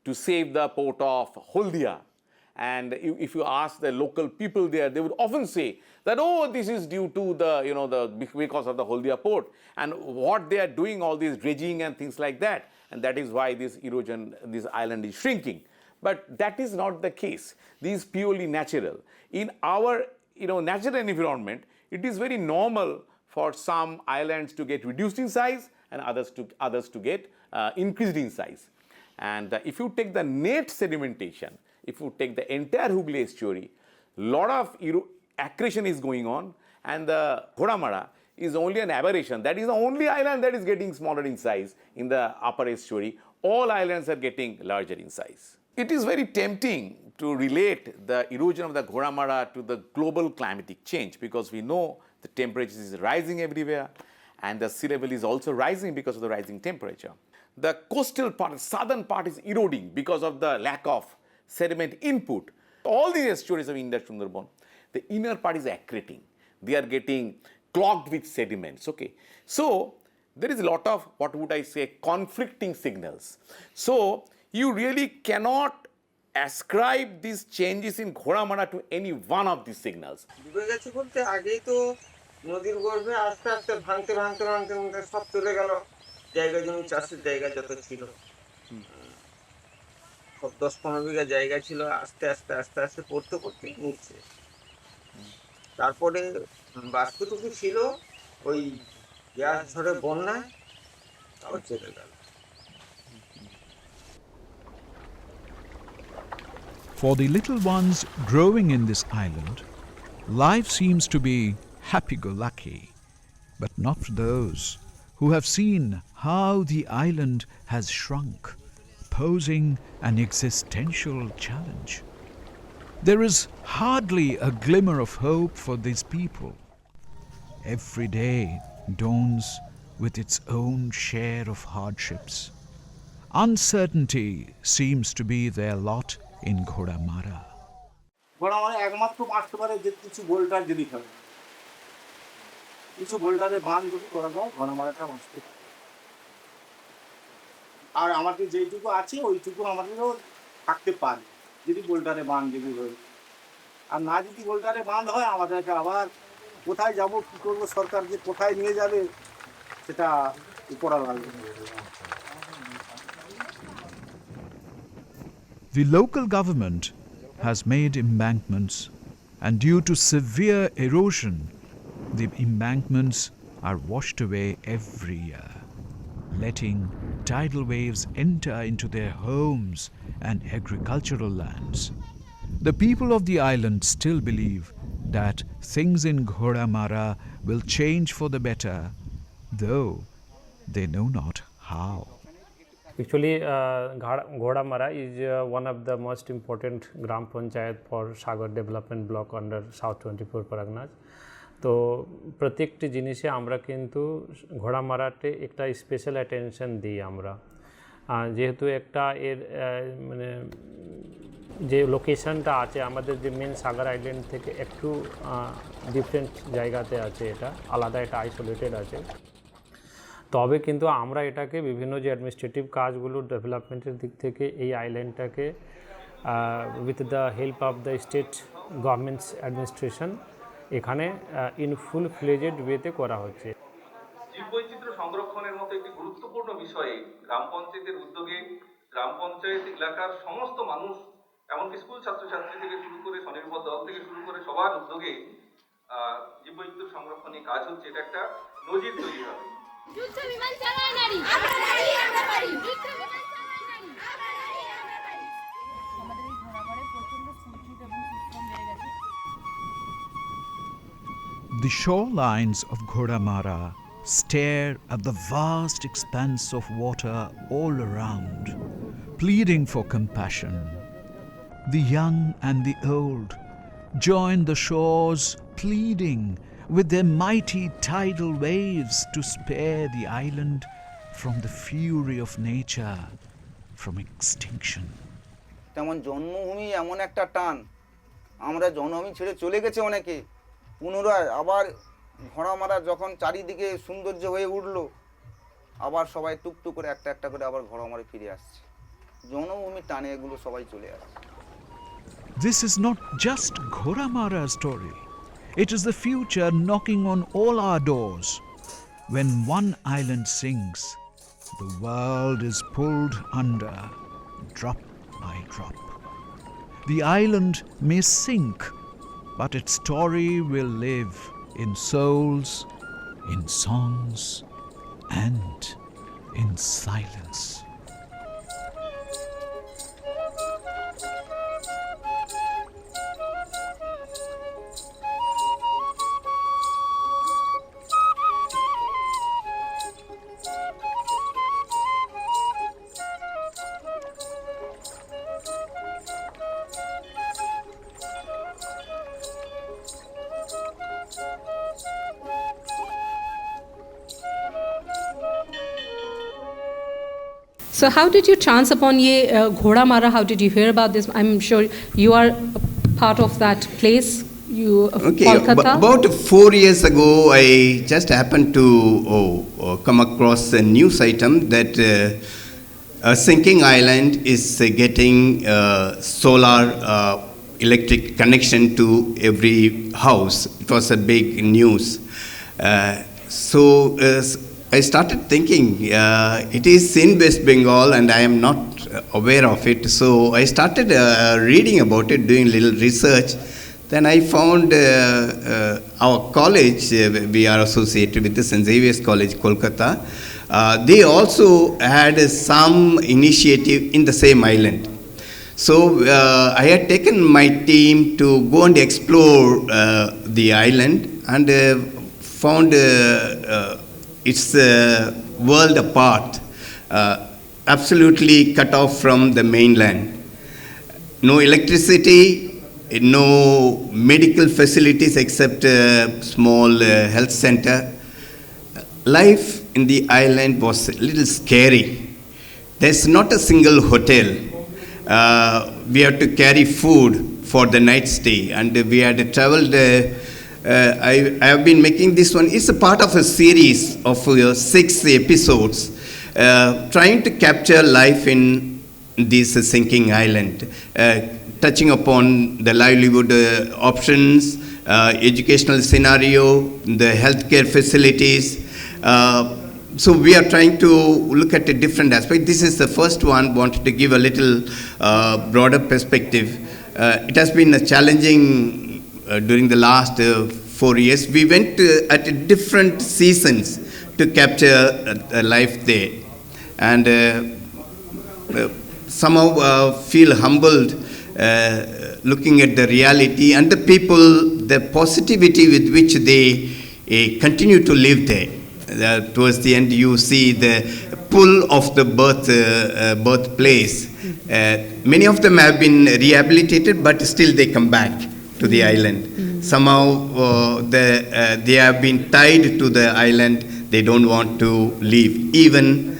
to save the port of Haldia. And if you ask the local people there, they would often say that, oh, this is due to because of the Haldia port, and what they are doing, all this dredging and things like that, and that is why this erosion, this island is shrinking. But that is not the case. This is purely natural. In our natural environment, it is very normal for some islands to get reduced in size and others to get increased in size. And if you take the net sedimentation, if you take the entire Hooghly estuary, lot of accretion is going on, and the Ghoramara is only an aberration. That is the only island that is getting smaller in size in the upper estuary. All islands are getting larger in size. It is very tempting to relate the erosion of the Ghoramara to the global climatic change, because we know the temperature is rising everywhere, and the sea level is also rising because of the rising temperature. the coastal part, southern part is eroding because of the lack of sediment input. All these estuaries of Indus Sundarban, the inner part is accreting. They are getting clogged with sediments, okay. So there is a lot of, what would I say, conflicting signals. So you really cannot ascribe these changes in Ghoramara to any one of these signals. ডুবে গেছে বলতে আগেই তো নদীর গর্ভে আস্তে আস্তে ভাঙতে ভাঙতে ভাঙতে ভাঙতে সব চলে গেল জায়গা জমি চাষের জায়গা যত ছিল সব 10-15 বিঘা জায়গা ছিল আস্তে আস্তে আস্তে আস্তে পড়তে পড়তে নিচ্ছে তারপরে বাস্তুটুকু ছিল ওই গ্যাস ঝড়ে বন্যায় তাও চলে গেল। For the little ones growing in this island, life seems to be happy-go-lucky, but not for those who have seen how the island has shrunk, posing an existential challenge. There is hardly a glimmer of hope for these people. Every day dawns with its own share of hardships. Uncertainty seems to be their lot in Ghoramara. Ghoramara একমাত্র বাঁচতে পারে যে কিছু বোল্টার যদি থাকে, কিছু বোল্টারে বাঁধ যদি করা যায় ঘোড়ামারাটা বাঁচতে পারে। আর আমাদের যেইটুকু আছে ওইটুকু আমাদেরও থাকতে পারে যদি বোল্টারে বাঁধ যদি হয়। আর না যদি বোল্টারে বাঁধ হয় আমাদেরকে আবার কোথায় যাব কী করবো সরকার যে কোথায় নিয়ে যাবে সেটা করা লাগবে। The local government has made embankments, and due to severe erosion, the embankments are washed away every year, letting tidal waves enter into their homes and agricultural lands. The people of the island still believe that things in Ghoramara will change for the better, though they know not how. Actually, Ghoramara is one of the most important Gram Panchayat for Sagar Development Block under South 24 Parganas. তো প্রত্যেকটি জিনিসে আমরা কিন্তু ঘোড়ামারাতে একটা special attention দিই আমরা, যেহেতু একটা এর মানে যে লোকেশনটা আছে আমাদের যে মেন সাগর আইল্যান্ড থেকে একটু ডিফারেন্ট জায়গাতে আছে, এটা আলাদা, এটা আইসোলেটেড আছে। তবে কিন্তু আমরা এটাকে বিভিন্ন যে অ্যাডমিনিস্ট্রেটিভ কাজগুলো ডেভেলপমেন্টের দিক থেকে এই আইল্যান্ডটাকে with the help of the state government's administration এখানে ইন ফুল ফ্লেজেড ওয়েতে করা হচ্ছে। জীববৈচিত্র্য সংরক্ষণের মতো একটি গুরুত্বপূর্ণ বিষয়ে গ্রাম পঞ্চায়েতের উদ্যোগে গ্রাম পঞ্চায়েত এলাকার সমস্ত মানুষ, এমনকি স্কুল ছাত্রছাত্রী থেকে শুরু করে স্বনির্ভর দল থেকে শুরু করে সবার উদ্যোগে জীববৈচিত্র্য সংরক্ষণে কাজ হচ্ছে। এটা একটা নজির তৈরি হবে। The shorelines of Ghoramara stare at the vast expanse of water all around, pleading for compassion. The young and the old join the shores, pleading with their mighty tidal waves to spare the island from the fury of nature, from extinction. তেমন জন্মভূমি এমন একটা টান, আমরা জন্মভূমি ছেড়ে চলে গেছে অনেকে, পুনরায় আবার ঘোড়ামারা যখন চারিদিকে সৌন্দর্য হয়ে উঠলো, আবার সবাই টুকটুক করে একটা একটা করে আবার ঘোড়ামারে ফিরে আসছে। জন্মভূমির টানে এগুলো সবাই চলে আসছে। This is not just Ghoramara's story. It is the future knocking on all our doors. When one island sinks, the world is pulled under, drop by drop. The island may sink, but its story will live in souls, in songs, and in silence. So how did you chance upon ye Ghoda Mara? How did you hear about this? I'm sure you are part of that place. You Okay, Kolkata. about 4 years ago, I just happened to come across a news item that a sinking island is getting solar electric connection to every house. It was a big news. So I started thinking, it is in West Bengal and I am not aware of it. So I started reading about it, doing a little research. Then I found our college, we are associated with the St. Xavier's College, Kolkata. They also had some initiative in the same island. So I had taken my team to go and explore the island and found it's a world apart, absolutely cut off from the mainland. No electricity, no medical facilities except a small health center. Life in the island was a little scary. There's not a single hotel. We had to carry food for the night stay, and we had traveled. I have been making this one. It's a part of a series of 6 episodes, trying to capture life in this sinking island, touching upon the livelihood options, educational scenario, the healthcare facilities. So we are trying to look at a different aspect. This is the first one, wanted to give a little broader perspective. It has been challenging during the last 4 years. We went at different seasons to capture life there. And somehow feel humbled looking at the reality and the people, the positivity with which they continue to live there. Towards the end, you see the pull of the birthplace. Many of them have been rehabilitated, but still they come back to the island. Somehow they have been tied to the island. They don't want to leave, even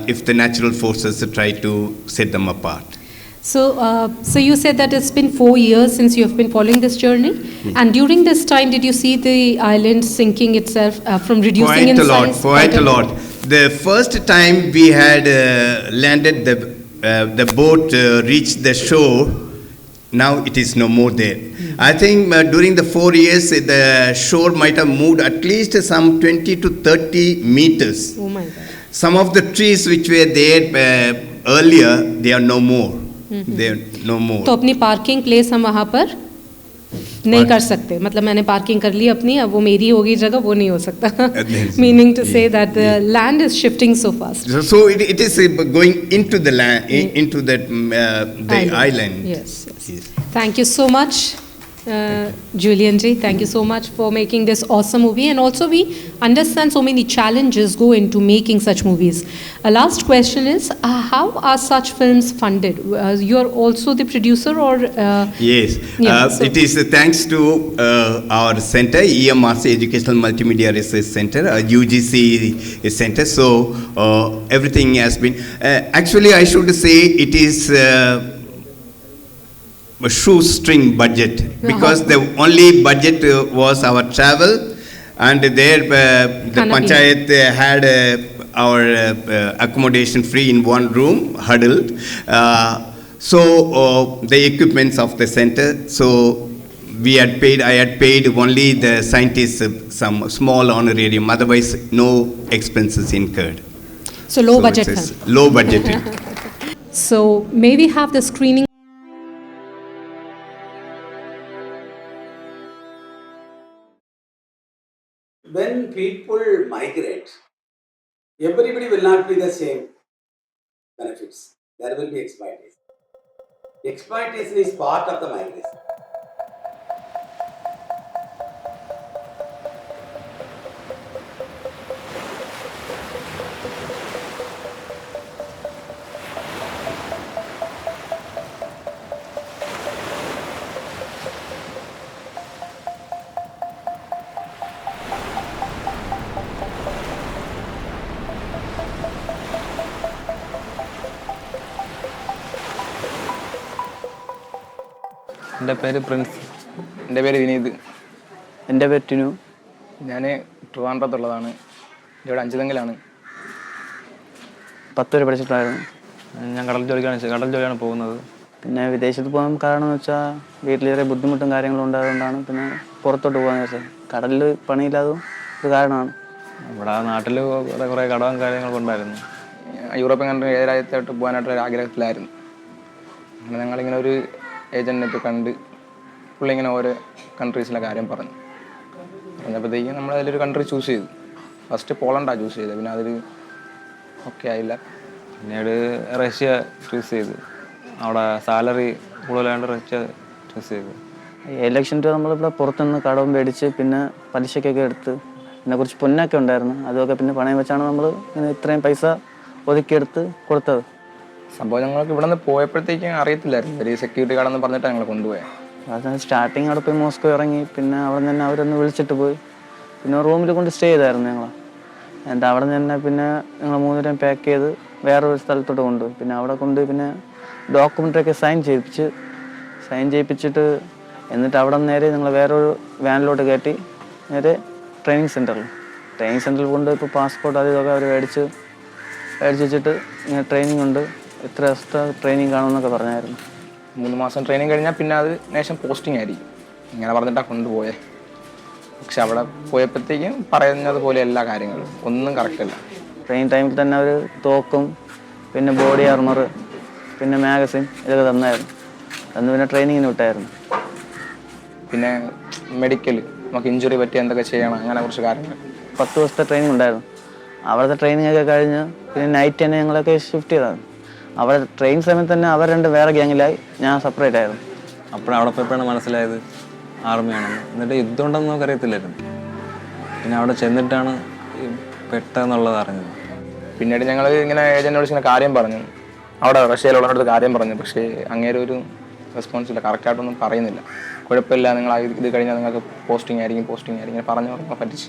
if the natural forces try to set them apart. So, so you said that it's been 4 years since you have been following this journey, and during this time, did you see the island sinking itself from reducing in size? Quite a lot. The first time we had landed, the boat reached the shore. Now it is no more there. I think during the 4 years, the shore might have moved at least some 20 to 30 meters. Oh my God. Some of the trees which were there earlier, they are no more. They are no more. तो अपनी parking place हम वहाँ पर नहीं कर सकते. मतलब मैंने पार्किंग कर ली अपनी, अब वो मेरी होगी जगह, वो नहीं हो सकता. Meaning to say that the land is shifting so fast. So it is going into the land, into that the island. Yes. Thank you so much, Julian ji. Thank you so much for making this awesome movie. And also we understand so many challenges go into making such movies. A last question is, how are such films funded? You are also the producer, or? Yes. It is thanks to our center, EMRC, Educational Multimedia Research Center, UGC center. So everything has been, actually I should say it is a shoestring budget, because the only budget was our travel, and there the panchayat had our accommodation free in one room, huddled. So the equipments of the center, so I had paid only the scientists some small honorarium, otherwise no expenses incurred. So low budget film. Low budget. So may we have the screening? When people migrate, everybody will not be the same benefits. There will be exploitation. Exploitation is part of the migration. എൻ്റെ പേര് Prince. എൻ്റെ പേര് വിനീത്. എൻ്റെ പേര് ടിനു. ഞാൻ ട്രിവാൻഡ്രത്തുള്ളതാണ്. ഇവിടെ അഞ്ചുതെങ്ങിലാണ്. 10 വരെ പഠിച്ചിട്ടായിരുന്നു. ഞാൻ കടൽ ജോലിയാണ് പോകുന്നത്. പിന്നെ വിദേശത്ത് പോകാൻ കാരണം എന്ന് വെച്ചാൽ വീട്ടിൽ ചെറിയ ബുദ്ധിമുട്ടും കാര്യങ്ങളും ഉണ്ടായതുകൊണ്ടാണ് പിന്നെ പുറത്തോട്ട് പോകാമെന്ന് വെച്ചാൽ. കടലിൽ പണിയില്ലാതും ഒരു കാരണമാണ്. ഇവിടെ നാട്ടിൽ കുറേ കടവും കാര്യങ്ങളൊക്കെ ഉണ്ടായിരുന്നു. യൂറോപ്യൻ കൺട്രി ഏത് രാജ്യത്തോട്ട് പോകാനായിട്ടൊരു ആഗ്രഹത്തിലായിരുന്നു. അങ്ങനെ ഞങ്ങളിങ്ങനെ ഒരു ഏജൻറ്റിനെ ഇപ്പോൾ കണ്ട് പുള്ളി ഇങ്ങനെ ഓരോ കൺട്രീസിലെ കാര്യം പറഞ്ഞപ്പോഴത്തേക്കും നമ്മൾ അതിലൊരു കൺട്രി ചൂസ് ചെയ്തു. ഫസ്റ്റ് പോളണ്ടാണ് ചൂസ് ചെയ്തത്. പിന്നെ അതിൽ ഓക്കെ ആയില്ല. പിന്നീട് റഷ്യ ചൂസ് ചെയ്തു. അവിടെ സാലറി കൂടുതലായതുകൊണ്ട് റഷ്യ ചൂസ് ചെയ്തു. 7 ലക്ഷം രൂപ നമ്മളിവിടെ പുറത്തുനിന്ന് കടവും മേടിച്ച് പിന്നെ പലിശക്കൊക്കെ എടുത്ത് പിന്നെ കുറച്ച് പൊന്നൊക്കെ ഉണ്ടായിരുന്നു. അതൊക്കെ പിന്നെ പണയം വെച്ചാണ് നമ്മൾ ഇങ്ങനെ ഇത്രയും പൈസ ഒതുക്കിയെടുത്ത് കൊടുത്തത്. സംഭവം ഞങ്ങൾക്ക് ഇവിടെ നിന്ന് പോയപ്പോഴത്തേക്കും അറിയത്തില്ലായിരുന്നു. ഒരു സെക്യൂരിറ്റി ഗാർഡെന്ന് പറഞ്ഞിട്ടാണ് ഞങ്ങൾ കൊണ്ടുപോയത്. അത് സ്റ്റാർട്ടിങ് അവിടെ പോയി മോസ്കോ ഇറങ്ങി. പിന്നെ അവിടെ നിന്ന് തന്നെ അവരൊന്ന് വിളിച്ചിട്ട് പോയി. പിന്നെ റൂമിൽ കൊണ്ട് സ്റ്റേ ചെയ്തായിരുന്നു ഞങ്ങൾ. എന്നിട്ട് അവിടെ നിന്ന് തന്നെ പിന്നെ ഞങ്ങൾ 3 പേരും പാക്ക് ചെയ്ത് വേറൊരു സ്ഥലത്തോട്ട് കൊണ്ടുപോയി. പിന്നെ അവിടെ കൊണ്ട് പിന്നെ ഡോക്യുമെൻ്ററിയൊക്കെ സൈൻ ചെയ്യിപ്പിച്ചിട്ട് എന്നിട്ട് അവിടെ നിന്ന് നേരെ ഞങ്ങൾ വേറൊരു വാനിലോട്ട് കയറ്റി നേരെ ട്രെയിനിങ് സെൻറ്ററിൽ കൊണ്ട് ഇപ്പോൾ പാസ്പോർട്ട് അത് ഇതൊക്കെ അവർ മേടിച്ച് വെച്ചിട്ട് ഇങ്ങനെ ട്രെയിനിങ് ഉണ്ട്, ഇത്ര എക്സ്ട്രാ ട്രെയിനിങ് കാണുമെന്നൊക്കെ പറഞ്ഞായിരുന്നു. 3 മാസം ട്രെയിനിങ് കഴിഞ്ഞാൽ പിന്നെ അത് നേഷം പോസ്റ്റിംഗ് ആയിരിക്കും. ഇങ്ങനെ പറഞ്ഞിട്ടാണ് കൊണ്ടുപോയത്. പക്ഷെ അവിടെ പോയപ്പോഴത്തേക്കും പറയുന്നതുപോലെ എല്ലാ കാര്യങ്ങളും ഒന്നും കറക്റ്റല്ല. ട്രെയിൻ ടൈമിൽ തന്നെ അവർ തോക്കും പിന്നെ ബോഡി ആർമർ പിന്നെ മാഗസിൻ ഇതൊക്കെ തന്നായിരുന്നു. അന്ന് പിന്നെ ട്രെയിനിങ്ങിന് വിട്ടായിരുന്നു. പിന്നെ മെഡിക്കൽ നമുക്ക് ഇഞ്ചുറി പറ്റി എന്തൊക്കെ ചെയ്യണം അങ്ങനെ കുറച്ച് കാര്യങ്ങൾ. 10 ദിവസത്തെ ട്രെയിനിങ് ഉണ്ടായിരുന്നു. അവിടുത്തെ ട്രെയിനിങ് ഒക്കെ കഴിഞ്ഞ് പിന്നെ നൈറ്റ് തന്നെ ഞങ്ങളൊക്കെ ഷിഫ്റ്റ് ചെയ്തതാണ്. അവിടെ ട്രെയിൻ സമയത്ത് തന്നെ അവർ 2 വേറെ ഗ്യാങ്ങിലായി, ഞാൻ സെപ്പറേറ്റ് ആയിരുന്നു. അപ്പോഴവിടെ പോയപ്പോഴാണ് മനസ്സിലായത് ആർമിയാണെന്ന്. എന്നിട്ട് യുദ്ധം ഉണ്ടെന്ന് നമുക്ക് അറിയത്തില്ലായിരുന്നു. പിന്നെ അവിടെ ചെന്നിട്ടാണ് പെട്ടെന്നുള്ളത് അറിഞ്ഞത്. പിന്നീട് ഞങ്ങൾ ഇങ്ങനെ ഏജൻറ്റിനോട് ഇങ്ങനെ കാര്യം പറഞ്ഞു, അവിടെ റഷ്യയിലുള്ളവരുടെ കാര്യം പറഞ്ഞു. പക്ഷേ അങ്ങേരെ ഒരു റെസ്പോൺസില്ല, കറക്റ്റായിട്ടൊന്നും പറയുന്നില്ല. കുഴപ്പമില്ല, നിങ്ങൾ ഇത് കഴിഞ്ഞാൽ നിങ്ങൾക്ക് പോസ്റ്റിംഗ് ആയിരിക്കും ഇങ്ങനെ പറഞ്ഞു പറ്റിച്ച്.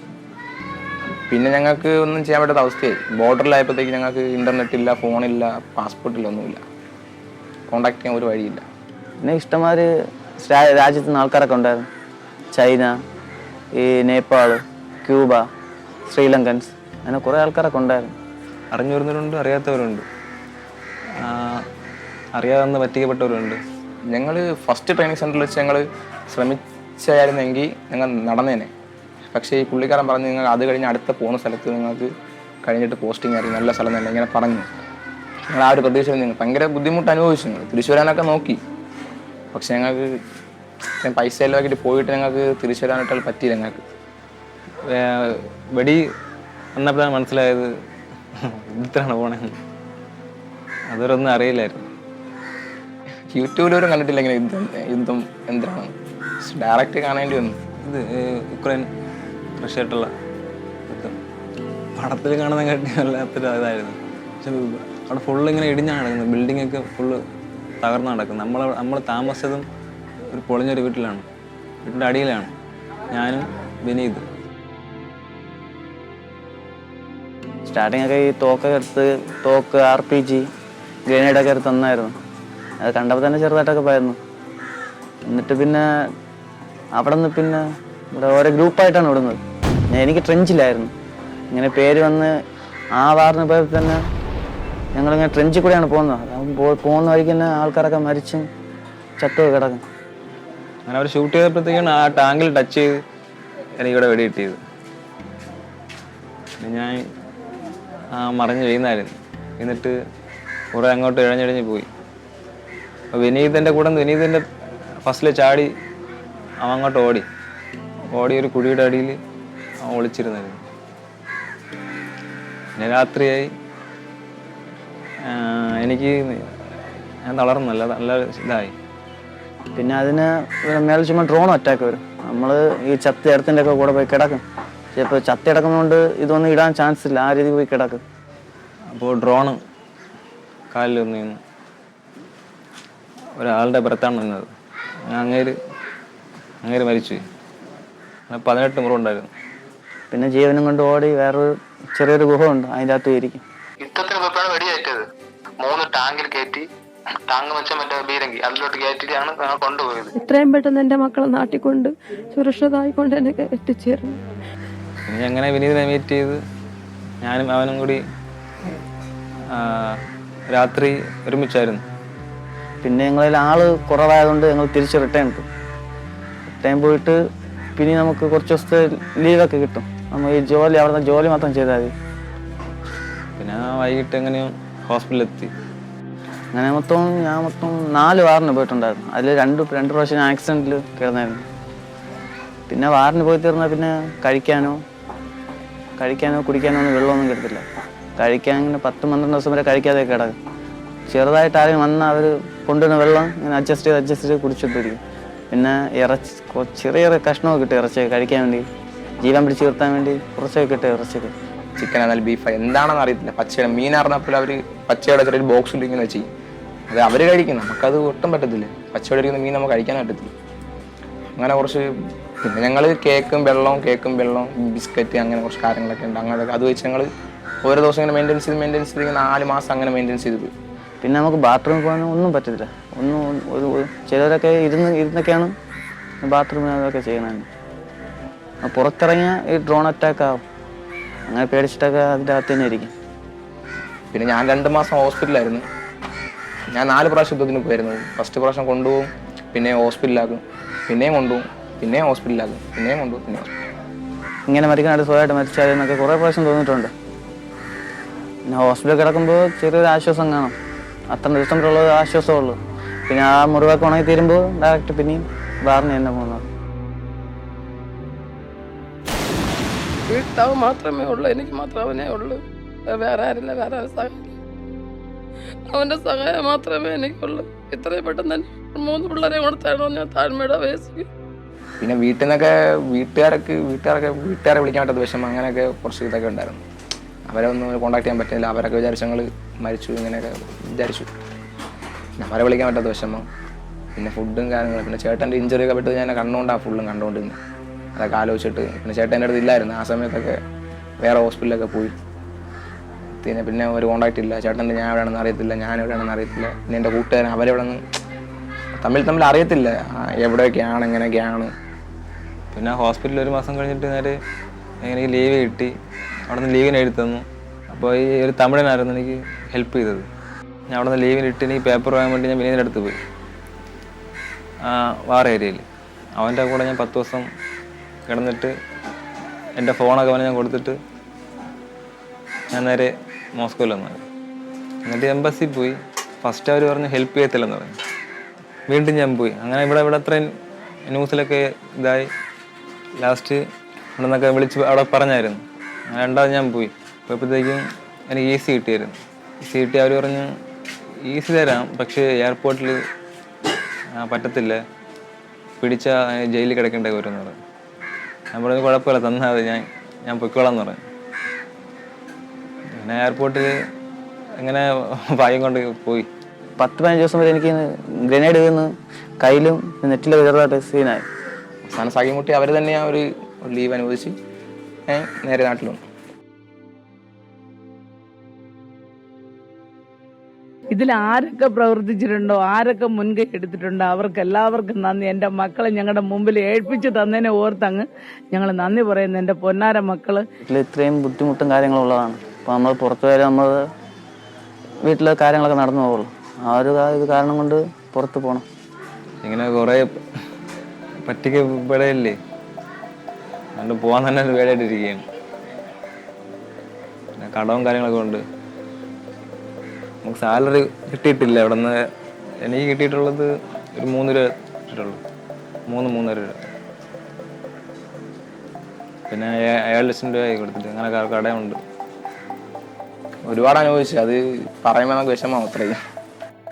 പിന്നെ ഞങ്ങൾക്ക് ഒന്നും ചെയ്യാൻ പറ്റാത്ത അവസ്ഥയായി. ബോർഡറിലായപ്പോഴത്തേക്ക് ഞങ്ങൾക്ക് ഇൻ്റർനെറ്റ് ഇല്ല, ഫോണില്ല, പാസ്പോർട്ടില്ല, ഒന്നുമില്ല. കോണ്ടാക്ട് ചെയ്യാൻ ഒരു വഴിയില്ല. പിന്നെ ഇഷ്ടംമാതിരി രാജ്യത്തു നിന്ന് ആൾക്കാരൊക്കെ ഉണ്ടായിരുന്നു. ചൈന, ഈ നേപ്പാൾ, ക്യൂബ, ശ്രീലങ്കൻസ്, അങ്ങനെ കുറേ ആൾക്കാരൊക്കെ ഉണ്ടായിരുന്നു. അറിഞ്ഞു വരുന്നവരുണ്ട്, അറിയാത്തവരുണ്ട്, അറിയാതെ പറ്റിക്കപ്പെട്ടവരുണ്ട്. ഞങ്ങൾ ഫസ്റ്റ് ട്രെയിനിങ് സെൻറ്ററിൽ വെച്ച് ഞങ്ങൾ ശ്രമിച്ചായിരുന്നെങ്കിൽ ഞങ്ങൾ നടന്നേനെ. പക്ഷേ ഈ പുള്ളിക്കാരൻ പറഞ്ഞ് നിങ്ങൾ അത് കഴിഞ്ഞ് അടുത്ത പോകുന്ന സ്ഥലത്ത് നിങ്ങൾക്ക് കഴിഞ്ഞിട്ട് പോസ്റ്റിംഗ് ആയിരിക്കും, നല്ല സ്ഥലം തന്നെ ഇങ്ങനെ പറഞ്ഞു. ഞങ്ങൾ ആ ഒരു പ്രതീക്ഷയിൽ നിങ്ങൾ ഭയങ്കര ബുദ്ധിമുട്ട് അനുഭവിച്ചു. ഞങ്ങൾ തിരിച്ചു വരാനൊക്കെ നോക്കി. പക്ഷെ ഞങ്ങൾക്ക് പൈസ എല്ലാം ആക്കിയിട്ട് പോയിട്ട് ഞങ്ങൾക്ക് തിരിച്ചു വരാനായിട്ട് പറ്റിയില്ല. ഞങ്ങൾക്ക് വെടി വന്നപ്പോഴാണ് മനസ്സിലായത് യുദ്ധത്തിലാണ് പോണേന്ന്. അതൊരൊന്നും അറിയില്ലായിരുന്നു. യൂട്യൂബിലൊരും കണ്ടിട്ടില്ല ഇങ്ങനെ യുദ്ധം എന്തിനാണ്, ഡയറക്റ്റ് കാണേണ്ടി വന്നു. ഇത് യുക്രൈൻ റഷ്യായിട്ടുള്ള യുദ്ധം പടത്തിൽ കാണുന്ന കാട്ടി വല്ലാത്തൊരു ഇതായിരുന്നു. പക്ഷെ അവിടെ ഫുള്ള് ഇങ്ങനെ ഇടിഞ്ഞാണ് നടക്കുന്നത്. ബിൽഡിങ്ങൊക്കെ ഫുള്ള് തകർന്ന് നടക്കുന്നത്. നമ്മൾ താമസിച്ചതും ഒരു പൊളിഞ്ഞൊരു വീട്ടിലാണ്, വീട്ടിൻ്റെ അടിയിലാണ് ഞാനും വിനീത്. സ്റ്റാർട്ടിങ് ഒക്കെ ഈ തോക്ക് RPG ഗ്രനേഡൊക്കെ എടുത്ത് തന്നായിരുന്നു. അത് കണ്ടപ്പോൾ തന്നെ ചെറുതായിട്ടൊക്കെ പോയിരുന്നു. എന്നിട്ട് പിന്നെ അവിടെ നിന്ന് പിന്നെ ഇവിടെ ഓരോ ഗ്രൂപ്പായിട്ടാണ് വിടുന്നത്. എനിക്ക് ട്രെഞ്ചിലായിരുന്നു. ഇങ്ങനെ പേര് വന്ന് ആ വാറിന് പോയപ്പോൾ തന്നെ ഞങ്ങളിങ്ങനെ ട്രെഞ്ചിൽ കൂടെയാണ് പോകുന്നത്. പോകുന്ന വഴിക്ക് തന്നെ ആൾക്കാരൊക്കെ മരിച്ചും ചത്തൊക്കെ കിടക്കും. അങ്ങനെ അവർ ഷൂട്ട് ചെയ്തപ്പോഴത്തേക്കാണ് ആ ടാങ്കിൽ ടച്ച് ചെയ്ത് എനിക്കിവിടെ വെടി കിട്ടിയത്. ഞാൻ മറിഞ്ഞ് വീഴുന്നായിരുന്നു. എന്നിട്ട് കുറേ അങ്ങോട്ട് ഇഴഞ്ഞിഴഞ്ഞ് പോയി. അപ്പോൾ വിനീതിൻ്റെ കൂടെ വിനീതിൻ്റെ ഫസ്റ്റിൽ ചാടി അവൻ അങ്ങോട്ട് ഓടി ഒരു കുഴിയുടെ അടിയിൽ അവൻ ഒളിച്ചിരുന്നായിരുന്നു. പിന്നെ രാത്രിയായി. ഞാൻ തളർന്നല്ല, നല്ല ഇതായി. പിന്നെ അതിന് മേലെ ചുമ്മാ ഡ്രോൺ അറ്റാക്ക് വരും. നമ്മൾ ഈ ചത്തി ഇടത്തിൻ്റെ ഒക്കെ കൂടെ പോയി കിടക്കും. ചിലപ്പോൾ ചത്തി കിടക്കുന്നതുകൊണ്ട് ഇതൊന്നും ഇടാൻ ചാൻസ് ഇല്ല, ആ രീതിക്ക് പോയി കിടക്കും. അപ്പോൾ ഡ്രോണ് കാലിൽ വന്നിരുന്നു. ഒരാളുടെ പുറത്താണ് നിന്നത്. അങ്ങേര് മരിച്ചു. 18 മുറിവുണ്ടായിരുന്നു. പിന്നെ ജീവനും കൊണ്ട് ഓടി വേറൊരു ചെറിയൊരു ഗുഹ ഉണ്ട്, അതിൻ്റെ അകത്ത് ഇരിക്കും. യുദ്ധത്തിന് മുമ്പാണ് വെടിയേറ്റത്. 3 ടാങ്കിൽ കയറ്റി താങ്ങ് വെച്ച മറ്റേ ബീരങ്കി അതിലോട്ട് കയറ്റിട്ടാണ് കൊണ്ടുപോയത്. എത്രയും പെട്ടെന്ന് എൻ്റെ മക്കളെ നാട്ടിൽ കൊണ്ട് സുരക്ഷിതമായിക്കൊണ്ട് എന്നെ എത്തിച്ചേർന്നു. പിന്നെ അങ്ങനെ വിനീതിനെ മീറ്റ് ചെയ്ത് ഞാനും അവനും കൂടി രാത്രി ഒരുമിച്ചായിരുന്നു. പിന്നെ ഞങ്ങളിൽ ആള് കുറവായതുകൊണ്ട് ഞങ്ങൾ തിരിച്ച് റിട്ടേൺ പോയിട്ട് പിന്നെ നമുക്ക് കുറച്ച് ദിവസത്തെ ലീവൊക്കെ കിട്ടും. നമ്മൾ ഈ ജോലി അവിടുന്ന് ജോലി മാത്രം ചെയ്താൽ മതി. പിന്നെ വൈകിട്ട് എങ്ങനെയും ഹോസ്പിറ്റലിലെത്തി. അങ്ങനെ ഞാൻ മൊത്തം 4 വാറിന് പോയിട്ടുണ്ടായിരുന്നു. അതിൽ രണ്ട് പ്രാവശ്യം ആക്സിഡൻറ്റിൽ കിടന്നായിരുന്നു. പിന്നെ വാറിന് പോയി തീർന്നാൽ പിന്നെ കഴിക്കാനോ കുടിക്കാനോ ഒന്നും വെള്ളമൊന്നും കിട്ടത്തില്ല. കഴിക്കാൻ ഇങ്ങനെ 10-12 ദിവസം വരെ കഴിക്കാതെ കിടക്കും. ചെറുതായിട്ട് ആരെങ്കിലും വന്നാൽ അവർ കൊണ്ടുവരുന്ന വെള്ളം ഇങ്ങനെ അഡ്ജസ്റ്റ് ചെയ്ത് കുടിച്ചിട്ടിരിക്കും. പിന്നെ ചെറിയ കഷ്ണമൊക്കെ കിട്ടും ഇറച്ചിയൊക്കെ കഴിക്കാൻ വേണ്ടി, ജീവൻ പിടിച്ച് നിർത്താൻ വേണ്ടി കുറച്ചൊക്കെ കിട്ടും ഇറച്ചിയൊക്കെ. ചിക്കൻ ആണെങ്കിൽ ബീഫ് എന്താണെന്ന് അറിയത്തില്ല. പച്ചയുടെ മീനാറിനപ്പോൾ അവർ പച്ചയുടെ ചെറിയൊരു ബോക്സിൽ ഇങ്ങനെ വെച്ച് അത് അവർ കഴിക്കും, നമുക്കത് ഒട്ടും പറ്റത്തില്ല. പച്ചയുടെ ഇരിക്കുന്ന മീൻ നമുക്ക് കഴിക്കാൻ പറ്റത്തില്ല. അങ്ങനെ കുറച്ച് പിന്നെ ഞങ്ങൾ കേക്കും വെള്ളവും ബിസ്ക്കറ്റ് അങ്ങനെ കുറച്ച് കാര്യങ്ങളൊക്കെ ഉണ്ട്. അങ്ങനെ അത് വെച്ച് ഞങ്ങൾ ഓരോ ദിവസം ഇങ്ങനെ മെയിൻ്റെനൻസ് ചെയ്ത് 4 മാസം അങ്ങനെ മെയിൻ്റെനൻസ് ചെയ്ത്. പിന്നെ നമുക്ക് ബാത്റൂമിൽ പോകാനും ഒന്നും പറ്റത്തില്ല. ചിലരൊക്കെ ഇരുന്നൊക്കെയാണ് ബാത്റൂമിൽ അതൊക്കെ ചെയ്യണത്. പുറത്തിറങ്ങിയ ഈ ഡ്രോൺ അറ്റാക്ക് ആവും, അങ്ങനെ പേടിച്ചിട്ടൊക്കെ അതിൻ്റെ അകത്ത് തന്നെ ഇരിക്കും. പിന്നെ ഞാൻ 2 മാസം ഹോസ്പിറ്റലായിരുന്നു. ഞാൻ 4 പ്രാവശ്യം യുദ്ധത്തിന് പോയിരുന്നു. ഫസ്റ്റ് പ്രാവശ്യം കൊണ്ടുപോകും, പിന്നെ ഹോസ്പിറ്റലാക്കും, പിന്നെയും കൊണ്ടുപോകും, പിന്നെയും ഹോസ്പിറ്റലാക്കും, പിന്നെയും കൊണ്ടുപോകും, പിന്നെ ഇങ്ങനെ മരിക്കാനായിട്ട് സ്വയമായിട്ട് മരിച്ചാലെന്നൊക്കെ കുറേ പ്രാവശ്യം തോന്നിയിട്ടുണ്ട്. പിന്നെ ഹോസ്പിറ്റലിൽ കിടക്കുമ്പോൾ ചെറിയൊരു ആശ്വാസം കാണും. അത്ര ദിവസം വരെയുള്ളത് ആശ്വാസമുള്ളൂ. പിന്നെ ആ മുറിവൊക്കെ ഉണങ്ങി തീരുമ്പോൾ ഡയറക്റ്റ് പിന്നെയും വാറിന് തന്നെ പോകുന്നത്. വീട്ടാവ് മാത്രമേ ഉള്ളൂ, എനിക്ക് മാത്രം അവനേ ഉള്ളൂ. വേറെ ആരില്ല, വേറെ ആരും സഹായം. അവൻ്റെ സഹായം മാത്രമേ എനിക്കുള്ളൂ. ഇത്രയും പെട്ടെന്ന് തന്നെ 3 പിള്ളേരെ കൊടുത്താണോ ഞാൻ താഴ്മയുടെ വയസ്സിൽ. പിന്നെ വീട്ടിൽ നിന്നൊക്കെ വീട്ടുകാരെ വിളിക്കാൻ പറ്റാത്ത വിഷമം അങ്ങനെയൊക്കെ കുറച്ച് ഇതൊക്കെ ഉണ്ടായിരുന്നു. അവരെ ഒന്നും കോൺടാക്ട് ചെയ്യാൻ പറ്റില്ല. അവരൊക്കെ വിചാരിച്ചു ഞങ്ങൾ മരിച്ചു, ഇങ്ങനെയൊക്കെ വിചാരിച്ചു. അവരെ വിളിക്കാൻ പറ്റാത്ത വിഷമം. പിന്നെ ഫുഡും കാര്യങ്ങളും. പിന്നെ ചേട്ടൻ്റെ ഇഞ്ചറി ഒക്കെ പെട്ടത് ഞാൻ കണ്ടുകൊണ്ടാണ് ഫുള്ളും കണ്ടുകൊണ്ടിരുന്നത്. അതൊക്കെ ആലോചിച്ചിട്ട് പിന്നെ ചേട്ടൻ എൻ്റെ അടുത്ത് ഇല്ലായിരുന്നു. ആ സമയത്തൊക്കെ വേറെ ഹോസ്പിറ്റലിലൊക്കെ പോയി. പിന്നെ ഒരു കോൺടാക്റ്റ് ഇല്ല. ചേട്ടൻ്റെ ഞാൻ എവിടെയാണെന്ന് അറിയത്തില്ല, ഞാൻ എവിടെയാണെന്ന് അറിയത്തില്ല. പിന്നെ എൻ്റെ കൂട്ടുകാരൻ അവരെവിടെ നിന്ന് തമ്മിൽ അറിയത്തില്ല എവിടെയൊക്കെയാണ് എങ്ങനെയൊക്കെയാണ്. പിന്നെ ഹോസ്പിറ്റലിൽ 1 മാസം കഴിഞ്ഞിട്ട് നേരെ എനിക്ക് ലീവ് കിട്ടി. അവിടെ നിന്ന് ലീവിന് എഴുതി തന്നു. അപ്പോൾ ഈ ഒരു തമിഴനായിരുന്നു എനിക്ക് ഹെൽപ്പ് ചെയ്തത്. ഞാൻ അവിടെ നിന്ന് ലീവിനിട്ട് എനിക്ക് പേപ്പർ വാങ്ങാൻ വേണ്ടി ഞാൻ വിനീതിൻ്റെ അടുത്ത് പോയി, വാർ ഏരിയയിൽ. അവൻ്റെ കൂടെ ഞാൻ 10 ദിവസം കിടന്നിട്ട് എൻ്റെ ഫോണൊക്കെ അവനെ ഞാൻ കൊടുത്തിട്ട് ഞാൻ നേരെ മോസ്കോയിൽ വന്നത്. എന്നിട്ട് എംബസിൽ പോയി. ഫസ്റ്റ് അവർ പറഞ്ഞു ഹെൽപ്പ് ചെയ്യത്തില്ലെന്ന് പറഞ്ഞു. വീണ്ടും ഞാൻ പോയി. അങ്ങനെ ഇവിടെ അത്രയും ന്യൂസിലൊക്കെ ഇതായി. ലാസ്റ്റ് ഇവിടെ നിന്നൊക്കെ വിളിച്ച് അവിടെ പറഞ്ഞായിരുന്നു. അങ്ങനെ 2ാമത് ഞാൻ പോയപ്പോഴത്തേക്കും എനിക്ക് EC കിട്ടിയായിരുന്നു. EC കിട്ടി അവർ പറഞ്ഞ് EC തരാം, പക്ഷേ എയർപോർട്ടിൽ പറ്റത്തില്ല, പിടിച്ചാൽ ജയിലിൽ കിടക്കേണ്ട വരുമെന്ന് പറഞ്ഞു. ഞാൻ പറഞ്ഞു കുഴപ്പമില്ല, തന്നാൽ മതി, ഞാൻ പൊയ്ക്കോളാം എന്ന് പറഞ്ഞു. പിന്നെ എയർപോർട്ടിൽ അങ്ങനെ ഭാഗ്യം കൊണ്ട് പോയി. 10-15 ദിവസം വരെ എനിക്ക് ഗ്രനേഡ് വീണ് കയ്യിലും നെറ്റിലും ചെറുതായിട്ട് സീനായി. അവസാനം സഖിമുട്ടി അവർ തന്നെ ആ ഒരു ലീവ് അനുവദിച്ച് നേരെ നാട്ടിൽ വന്നു. ഇതിൽ ആരൊക്കെ പ്രവർത്തിച്ചിട്ടുണ്ടോ, ആരൊക്കെ മുൻകൈ എടുത്തിട്ടുണ്ടോ, അവർക്ക് എല്ലാവർക്കും നന്ദി. എൻ്റെ മക്കളെ ഞങ്ങളുടെ മുമ്പിൽ ഏൽപ്പിച്ച് തന്നതിനെ ഓർത്തങ്ങ് ഞങ്ങൾ നന്ദി പറയുന്നു. എൻ്റെ പൊന്നാര മക്കള്. വീട്ടിൽ ഇത്രയും ബുദ്ധിമുട്ടും കാര്യങ്ങളും ഉള്ളതാണ്. അപ്പോൾ നമ്മൾ പുറത്തു വരെ നമ്മൾ വീട്ടിലെ കാര്യങ്ങളൊക്കെ നടന്നു പോകുള്ളൂ. ആ ഒരു ഇത് കാരണം കൊണ്ട് പുറത്ത് പോകണം. ഇങ്ങനെ കുറേ പറ്റിക്കപ്പെടയില്ലേ, അതുകൊണ്ട് പോകാൻ തന്നെ പേടിയായിട്ടിരിക്കുകയാണ്. പിന്നെ കടവും കാര്യങ്ങളൊക്കെ ഉണ്ട്. നമുക്ക് സാലറി കിട്ടിയിട്ടില്ല. അവിടെ നിന്ന് എനിക്ക് കിട്ടിയിട്ടുള്ളത് ഒരു 3 രൂപ കിട്ടിയിട്ടുള്ളൂ. 3-3.5 രൂപ. പിന്നെ 7 ലക്ഷം രൂപ കൊടുത്തിട്ട് അങ്ങനെ കടയുണ്ട്. ഒരുപാട് അനുഭവിച്ചു. അത് പറയുമ്പോൾ നമുക്ക് വിഷമം അത്രയും.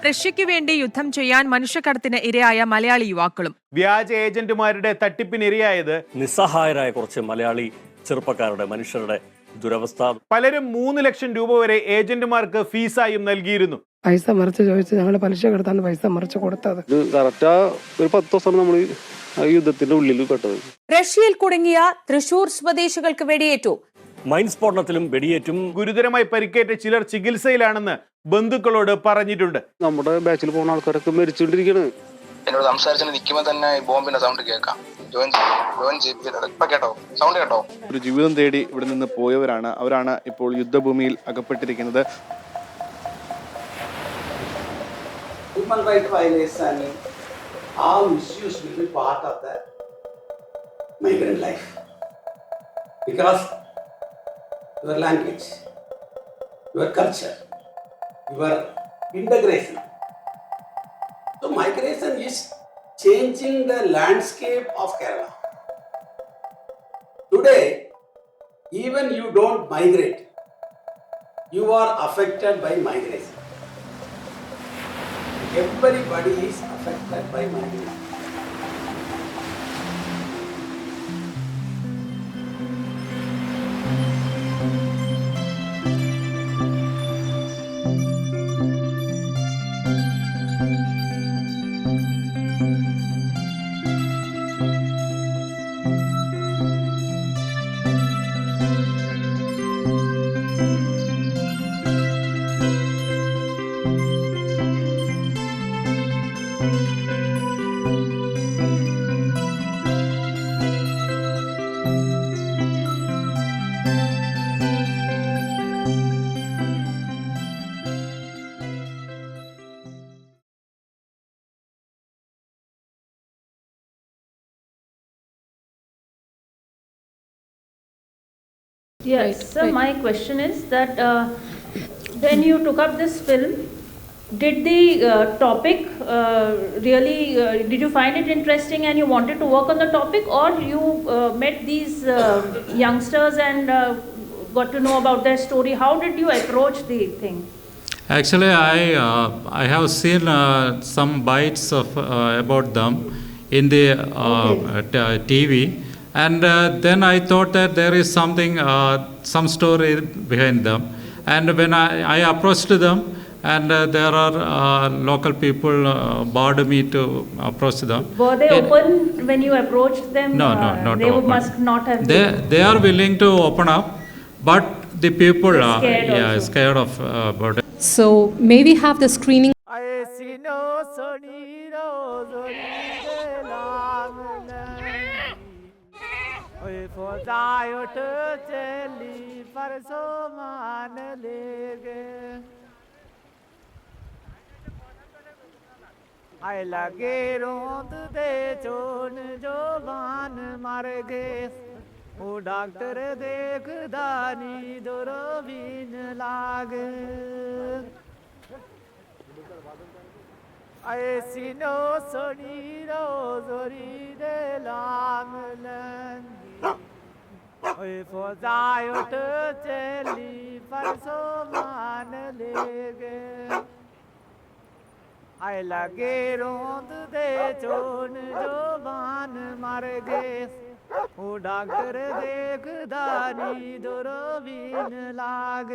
റഷ്യയ്ക്ക് വേണ്ടി യുദ്ധം ചെയ്യാൻ മനുഷ്യക്കടത്തിന് ഇരയായ മലയാളി യുവാക്കളും. വ്യാജ ഏജന്റുമാരുടെ തട്ടിപ്പിനിരയായത് നിസ്സഹായരായ കുറച്ച് മലയാളി ചെറുപ്പക്കാരുടെ മനുഷ്യരുടെ ദുരവസ്ഥ. പലരും 3 ലക്ഷം രൂപ വരെ ഏജന്റുമാർക്ക് ഫീസായും നൽകിയിരുന്നു. പൈസ മറിച്ച് ചോദിച്ച് ഞങ്ങൾ പലിശ കൊടുത്താണ് പൈസ മറിച്ച് കൊടുത്തത്. കറക്റ്റാ ഒരു 10 ദിവസം നമ്മൾ യുദ്ധത്തിന്റെ ഉള്ളിൽ പെട്ടത്. റഷ്യയിൽ കുടുങ്ങിയ തൃശൂർ സ്വദേശികൾക്ക് വെടിയേറ്റു. മൈൻ സ്ഫോടനത്തിലും വെടിയേറ്റും. ഗുരുതരമായി പരിക്കേറ്റ ചിലർ ചികിത്സയിലാണെന്ന് ബന്ധുക്കളോട് പറഞ്ഞിട്ടുണ്ട്. നമ്മുടെ ബാച്ചിൽ പോകുന്ന ആൾക്കാരൊക്കെ മരിച്ചുകൊണ്ടിരിക്കുകയാണ്. എന്നോട് സംസാരിച്ചു നിൽക്കുമ്പോൾ തന്നെ ബോംബിന്റെ സൗണ്ട് കേൾക്കാം. ജോയിൻ ചെയ്യിപ്പിച്ചിട്ടുണ്ട്. ഇപ്പൊ കേട്ടോ? സൗണ്ട് കേട്ടോ? ഒരു ജീവിതം തേടി ഇവിടെ നിന്ന് പോയവരാണ്. അവരാണ് ഇപ്പോൾ യുദ്ധഭൂമിയിൽ അകപ്പെട്ടിരിക്കുന്നത്. Human rights violation, all issues will be part of the migrant life. Because your language, your culture, your integration. So migration is changing the landscape of Kerala. Today, even you don't migrate, you are affected by migration. Everybody is affected by migration. Yes, so my question is that when you took up this film, did the topic really, did you find it interesting and you wanted to work on the topic, or you met these youngsters and got to know about their story? How did you approach the thing? Actually, I have seen some bites of about them in the TV. And then I thought that there is something, some story behind them. And when I approached them, and there are local people barred me to approach them. Were they open when you approached them? No, not they open. must not have They are willing to open up, but the people are scared scared of about it. So may we have the screening? आए लगे रोंद दे चोन जो बान मर गए वो doctor देख दानी दूरबीन लाग आए सीनो सोनी रो जोरी दे लांगलन ओए फौजाय उठ चली परसो मान ले गए आए लगे रोंद दे चोन जो बान मर गए वो डॉक्टर देख दानी दूरबीन लाग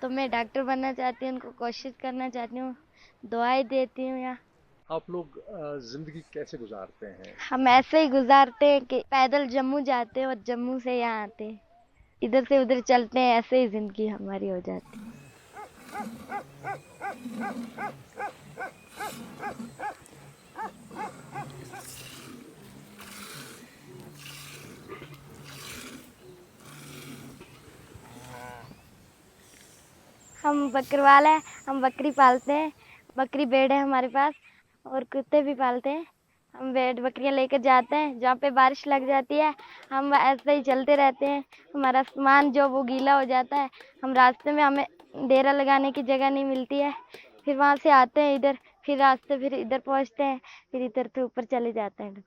तो मैं डॉक्टर बनना चाहती हूँ, उनको कोशिश करना चाहती हूँ, दुआएं देती हूँ यहाँ। आप लोग जिंदगी कैसे गुजारते हैं? हम ऐसे ही गुजारते हैं कि पैदल जम्मू जाते हैं और जम्मू से यहाँ आते हैं, इधर से उधर चलते हैं, ऐसे ही जिंदगी हमारी हो जाती है। हम बकरवाल है, हम बकरी पालते हैं, बकरी भेड़ है हमारे पास और कुत्ते भी पालते हैं। हम भेड़ बकरियां लेकर जाते हैं, जहाँ पे बारिश लग जाती है हम ऐसे ही चलते रहते हैं, हमारा सामान जो वो गीला हो जाता है, हम रास्ते में हमें डेरा लगाने की जगह नहीं मिलती है, फिर वहाँ से आते हैं इधर, फिर रास्ते फिर इधर पहुँचते हैं, फिर इधर से ऊपर चले जाते हैं।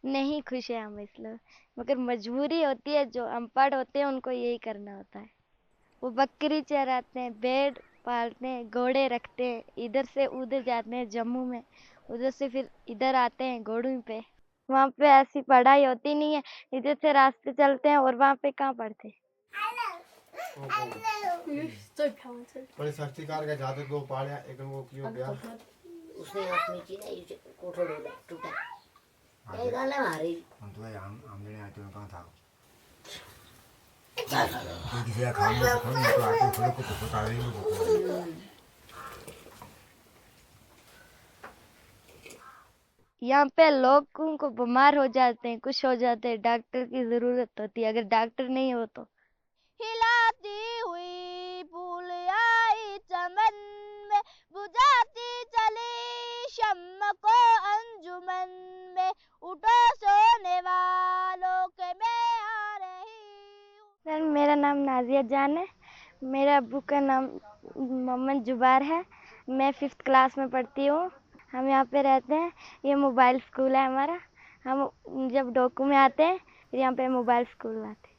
नहीं खुश है हम इसलिए, मगर मजबूरी होती है, जो अनपढ़ होते हैं उनको यही करना होता है। वो बकरी चराते हैं, भेड़ पालते हैं, घोड़े रखते हैं, इधर से उधर जाते हैं जम्मू में, उधर से फिर इधर आते हैं घोड़ों पे। वहाँ पे ऐसी पढ़ाई होती नहीं है, इधर से रास्ते चलते हैं और वहाँ पे कहाँ पढ़ते हैं। बड़े सख्तीकार के जाते दो पाड़िया एक वो क्यों गया उसने अपनी चीज कोठो टूटा ये गाले मारी हम तो हम देने आते हैं कहाँ था यहाँ पे लोगों को बीमार हो जाते हैं, कुछ हो जाते हैं, डॉक्टर की जरूरत होती है, अगर डॉक्टर नहीं हो तो। हिलाती हुई फूल आई चमन में, बुझाती चली शम्म को अंजुमन में, उठो सोने वालों के मैं आ रही हूँ। सर मेरा नाम नाजिया जान है, मेरे अब्बू का नाम मोहम्मद जुबार है, मैं 5th क्लास में पढ़ती हूँ। हम यहाँ पे रहते हैं, ये मोबाइल स्कूल है हमारा। हम जब डोकू में आते हैं फिर यहाँ पे मोबाइल स्कूल में आते हैं,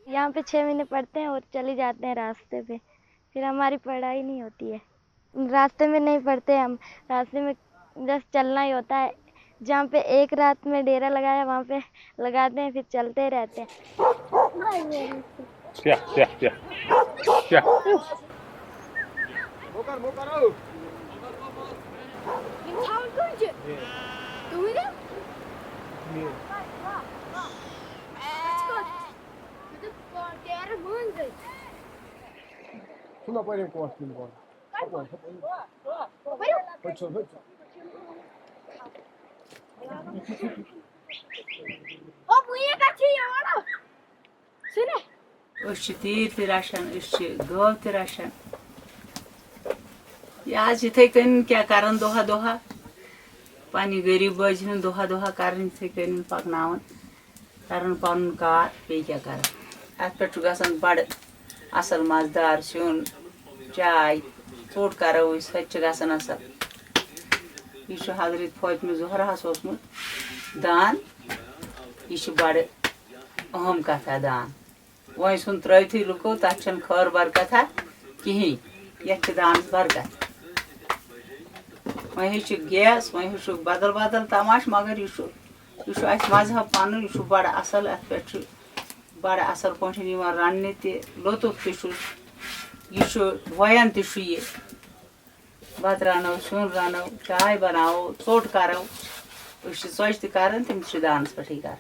यहाँ पे 6 महीने पढ़ते हैं और चले जाते हैं रास्ते पे, फिर हमारी पढ़ाई नहीं होती है। रास्ते में नहीं पढ़ते हम, रास्ते में बस चलना ही होता है, जहाँ पे एक रात में डेरा लगाया वहाँ पे लगाते हैं, फिर चलते रहते हैं। क्या क्या क्या क्या Şuna koyayım kovasını bu. Öş çı tir tı raşan, öş çı gov tı raşan. Ya जिथे कन क्या कारण दोहा दोहा पानी गरीब बजन दोहा दोहा कारण थे कन पकनावन कारण पान कार पे क्या कारण अत पे गसन बड़ असल मजदार सुन चाय चोट करो सच गसन असल यह हजरत फातिमा ज़हरा ओसमुत दान यह बड़ अहम कथा दान वह सुन त्रथी लुको तथ खर बरकत कहें ये दान बरकत वह गैस वह बदल बदल तमाश मगर यह मजहब पन यह बड़ असल अत पे बड़ असल पे रन्ने लुत्फ तह वयन तह बत रनो सुन रनो चाय बनाओ चोट करो चोच तक तम दानस पे कर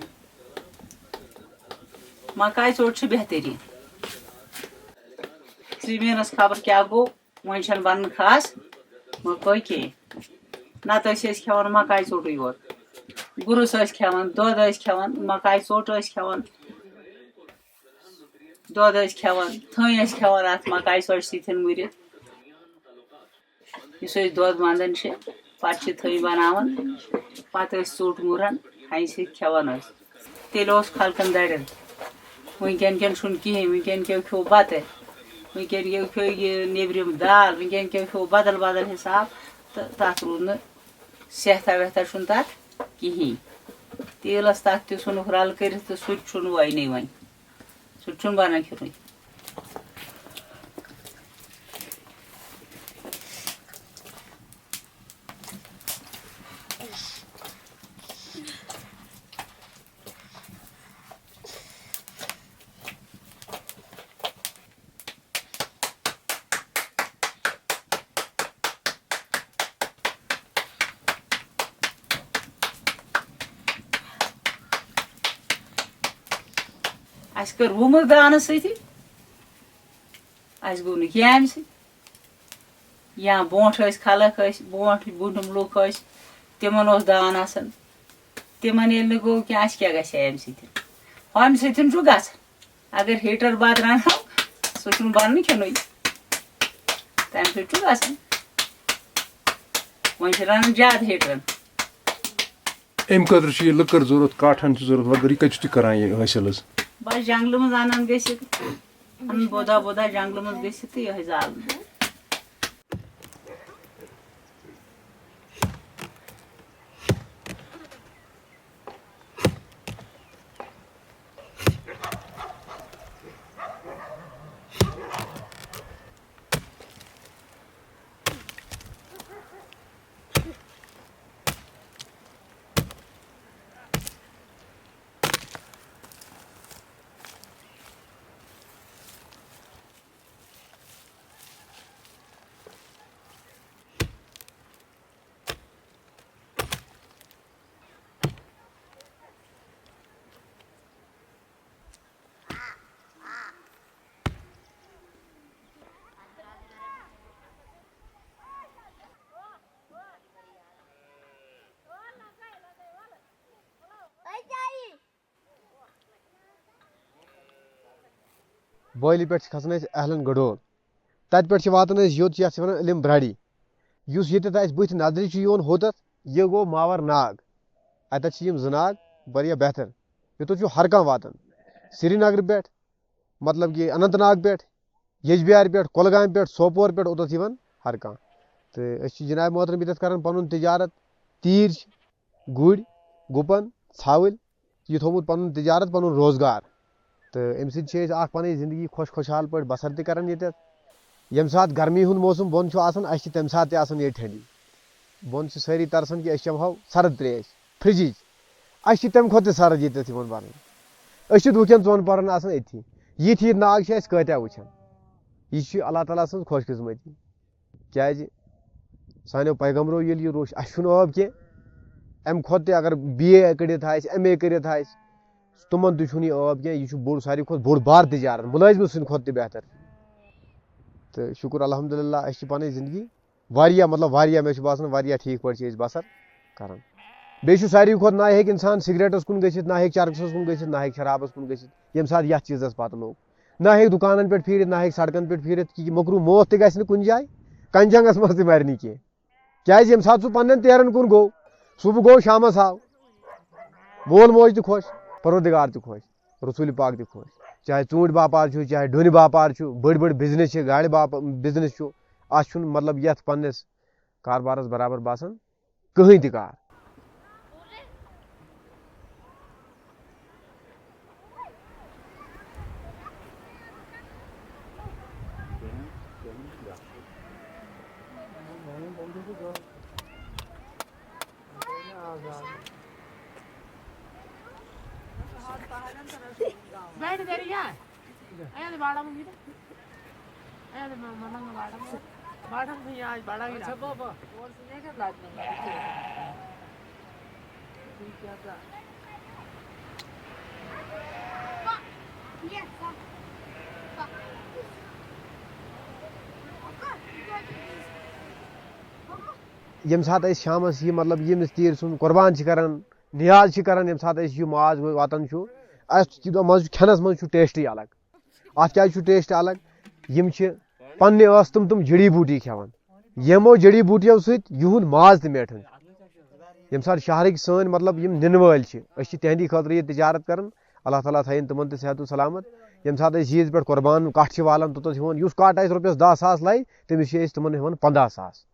मकाई चोट बेहतरीन जमीनस खबर क्या गो वन बन खास मकई कह नत खेवान मकाई चोटुई योत गुरुस खेवान दोद खेवान मकाई चोट खेवान दोद खेवान थन खेवान अत मकाई चोट सतन मुरित इस दोद वंदन पे थन बनावन पे चोट मुरन हन खेवान तेल खलकन दड़न वनकन कहें वनकन क्या खो बत वनकन क्या खो नेबरम दाल वनकन क्या खो बदल बदल हिसाब तो तथ रूद न सेहता वेहता तथ कहें तेलस तथ तुन रल कर सह वने वन सह बना खिन अस कर वुमर दान सती अस गो न कैम से या बोट खलक बोट बुढ़म लूक तिमन दान आसान तिमन ये गो क्या क्या गम सत ग अगर हीटर बात रनो सह बन खेन तम सत वन रन ज्यादा हीटरन अम खतर यह लकर जरूरत काठन जरूरत वगैरह यह कत करान यह हासिल बस जंगल मज अनान गन बोदा बोदा जंगल मज गि यह जाल बॉयली पे खसान अहलन गडोल तत पे वातान योत वन इलम ब्राड़ी ये बुथ नजर होतत यह गो मावर नाग अत नाग वारिया बेहतर योत हर कह वातान श्रीनगर पे मतलब कि अनंतनाग पे यजबियार पे कुलगाम पे सोपोर पे ओत हर कह तो जनाब मोहतरम ये कर पन तजारत तीर गुड़ गुपन छावल यह थोमुत पन तजारत पन रोजगार तो अम सत पन जिंदगी खुश खुशहाल पे बसर तरान यम सात गर्मी हुंद मौसम बोन तम सात ये ठंडी बोन सारी तरसान कि चमो सर्द त्रेश फ्रिजिच तम खुद सर्द ये बन वुकन 4 पहरन अथी ये नाग कत्या वुचान यह अल्लाह ताला सज खुशकिस्मती क्या सानो पैगम्बरों ये रोश अब कह अम खुद अगर BA कड़ित MA कड़ित तुमन तुम अब क्या यह बोड़ सारी खुद बोड़ बार तजारत मुलाजिम सद खुद बेहतर तो शुक्र अल्हम्दुलिल्लाह पन जिंदगी वारिया मतलब वारिया मे बासान वारिया ठीक पे बसर करान बे सारी खुद ना हे इंसान सिगरेटस कुन गसित ना हे चरकस कुन गसित ना हे शराबस कुन गसित यम सात यथ चीजस पत लोग ना हे दुकानन पे फिर ना हे सड़कन पे फिर कि मकरू मौत त कुन जाए कंजंगस मज मरनी क्या यम सात सह पन्न तेरन कुन गो सुबह गो शामस आव मोल मोज त खुश परवरदिगार त खुश रसूल पाक त खुश चाहे चूंट बापार चाहे डोन बापार बड़ बड़ बिजनेस गाड़ बिजनेस अत मतलब यथ पन्नस कारबारस बराबर बासान कहीं त कार बैठ दे रही है आया बाड़ा में गिरा आया मलंग बाड़ा में आज बाड़ा गिरा अच्छा बाबा और सुने के लाग में क्या था यम सात शामस यह मतलब यमिस तीर सुन कुर्बान करान नियाज करान यम सात यह माज वातान मज खेनस मज टेस्ट अलग अत क्या टेस्ट अलग यम पन्ने तुम जड़ी बूटी खेवान यमो जड़ी बूटियों सहुंद माज त मेठन यम सात शहर सन मतलब यम निन वाल तहंदी खतर यह तजारत करान अल्लाह ताला थन तुमन सेहत सलामत यम सात ईद पे कुर्बान कट वालान तोत उस कट रुपये 10,000 लाई तमिस तुमन 15,000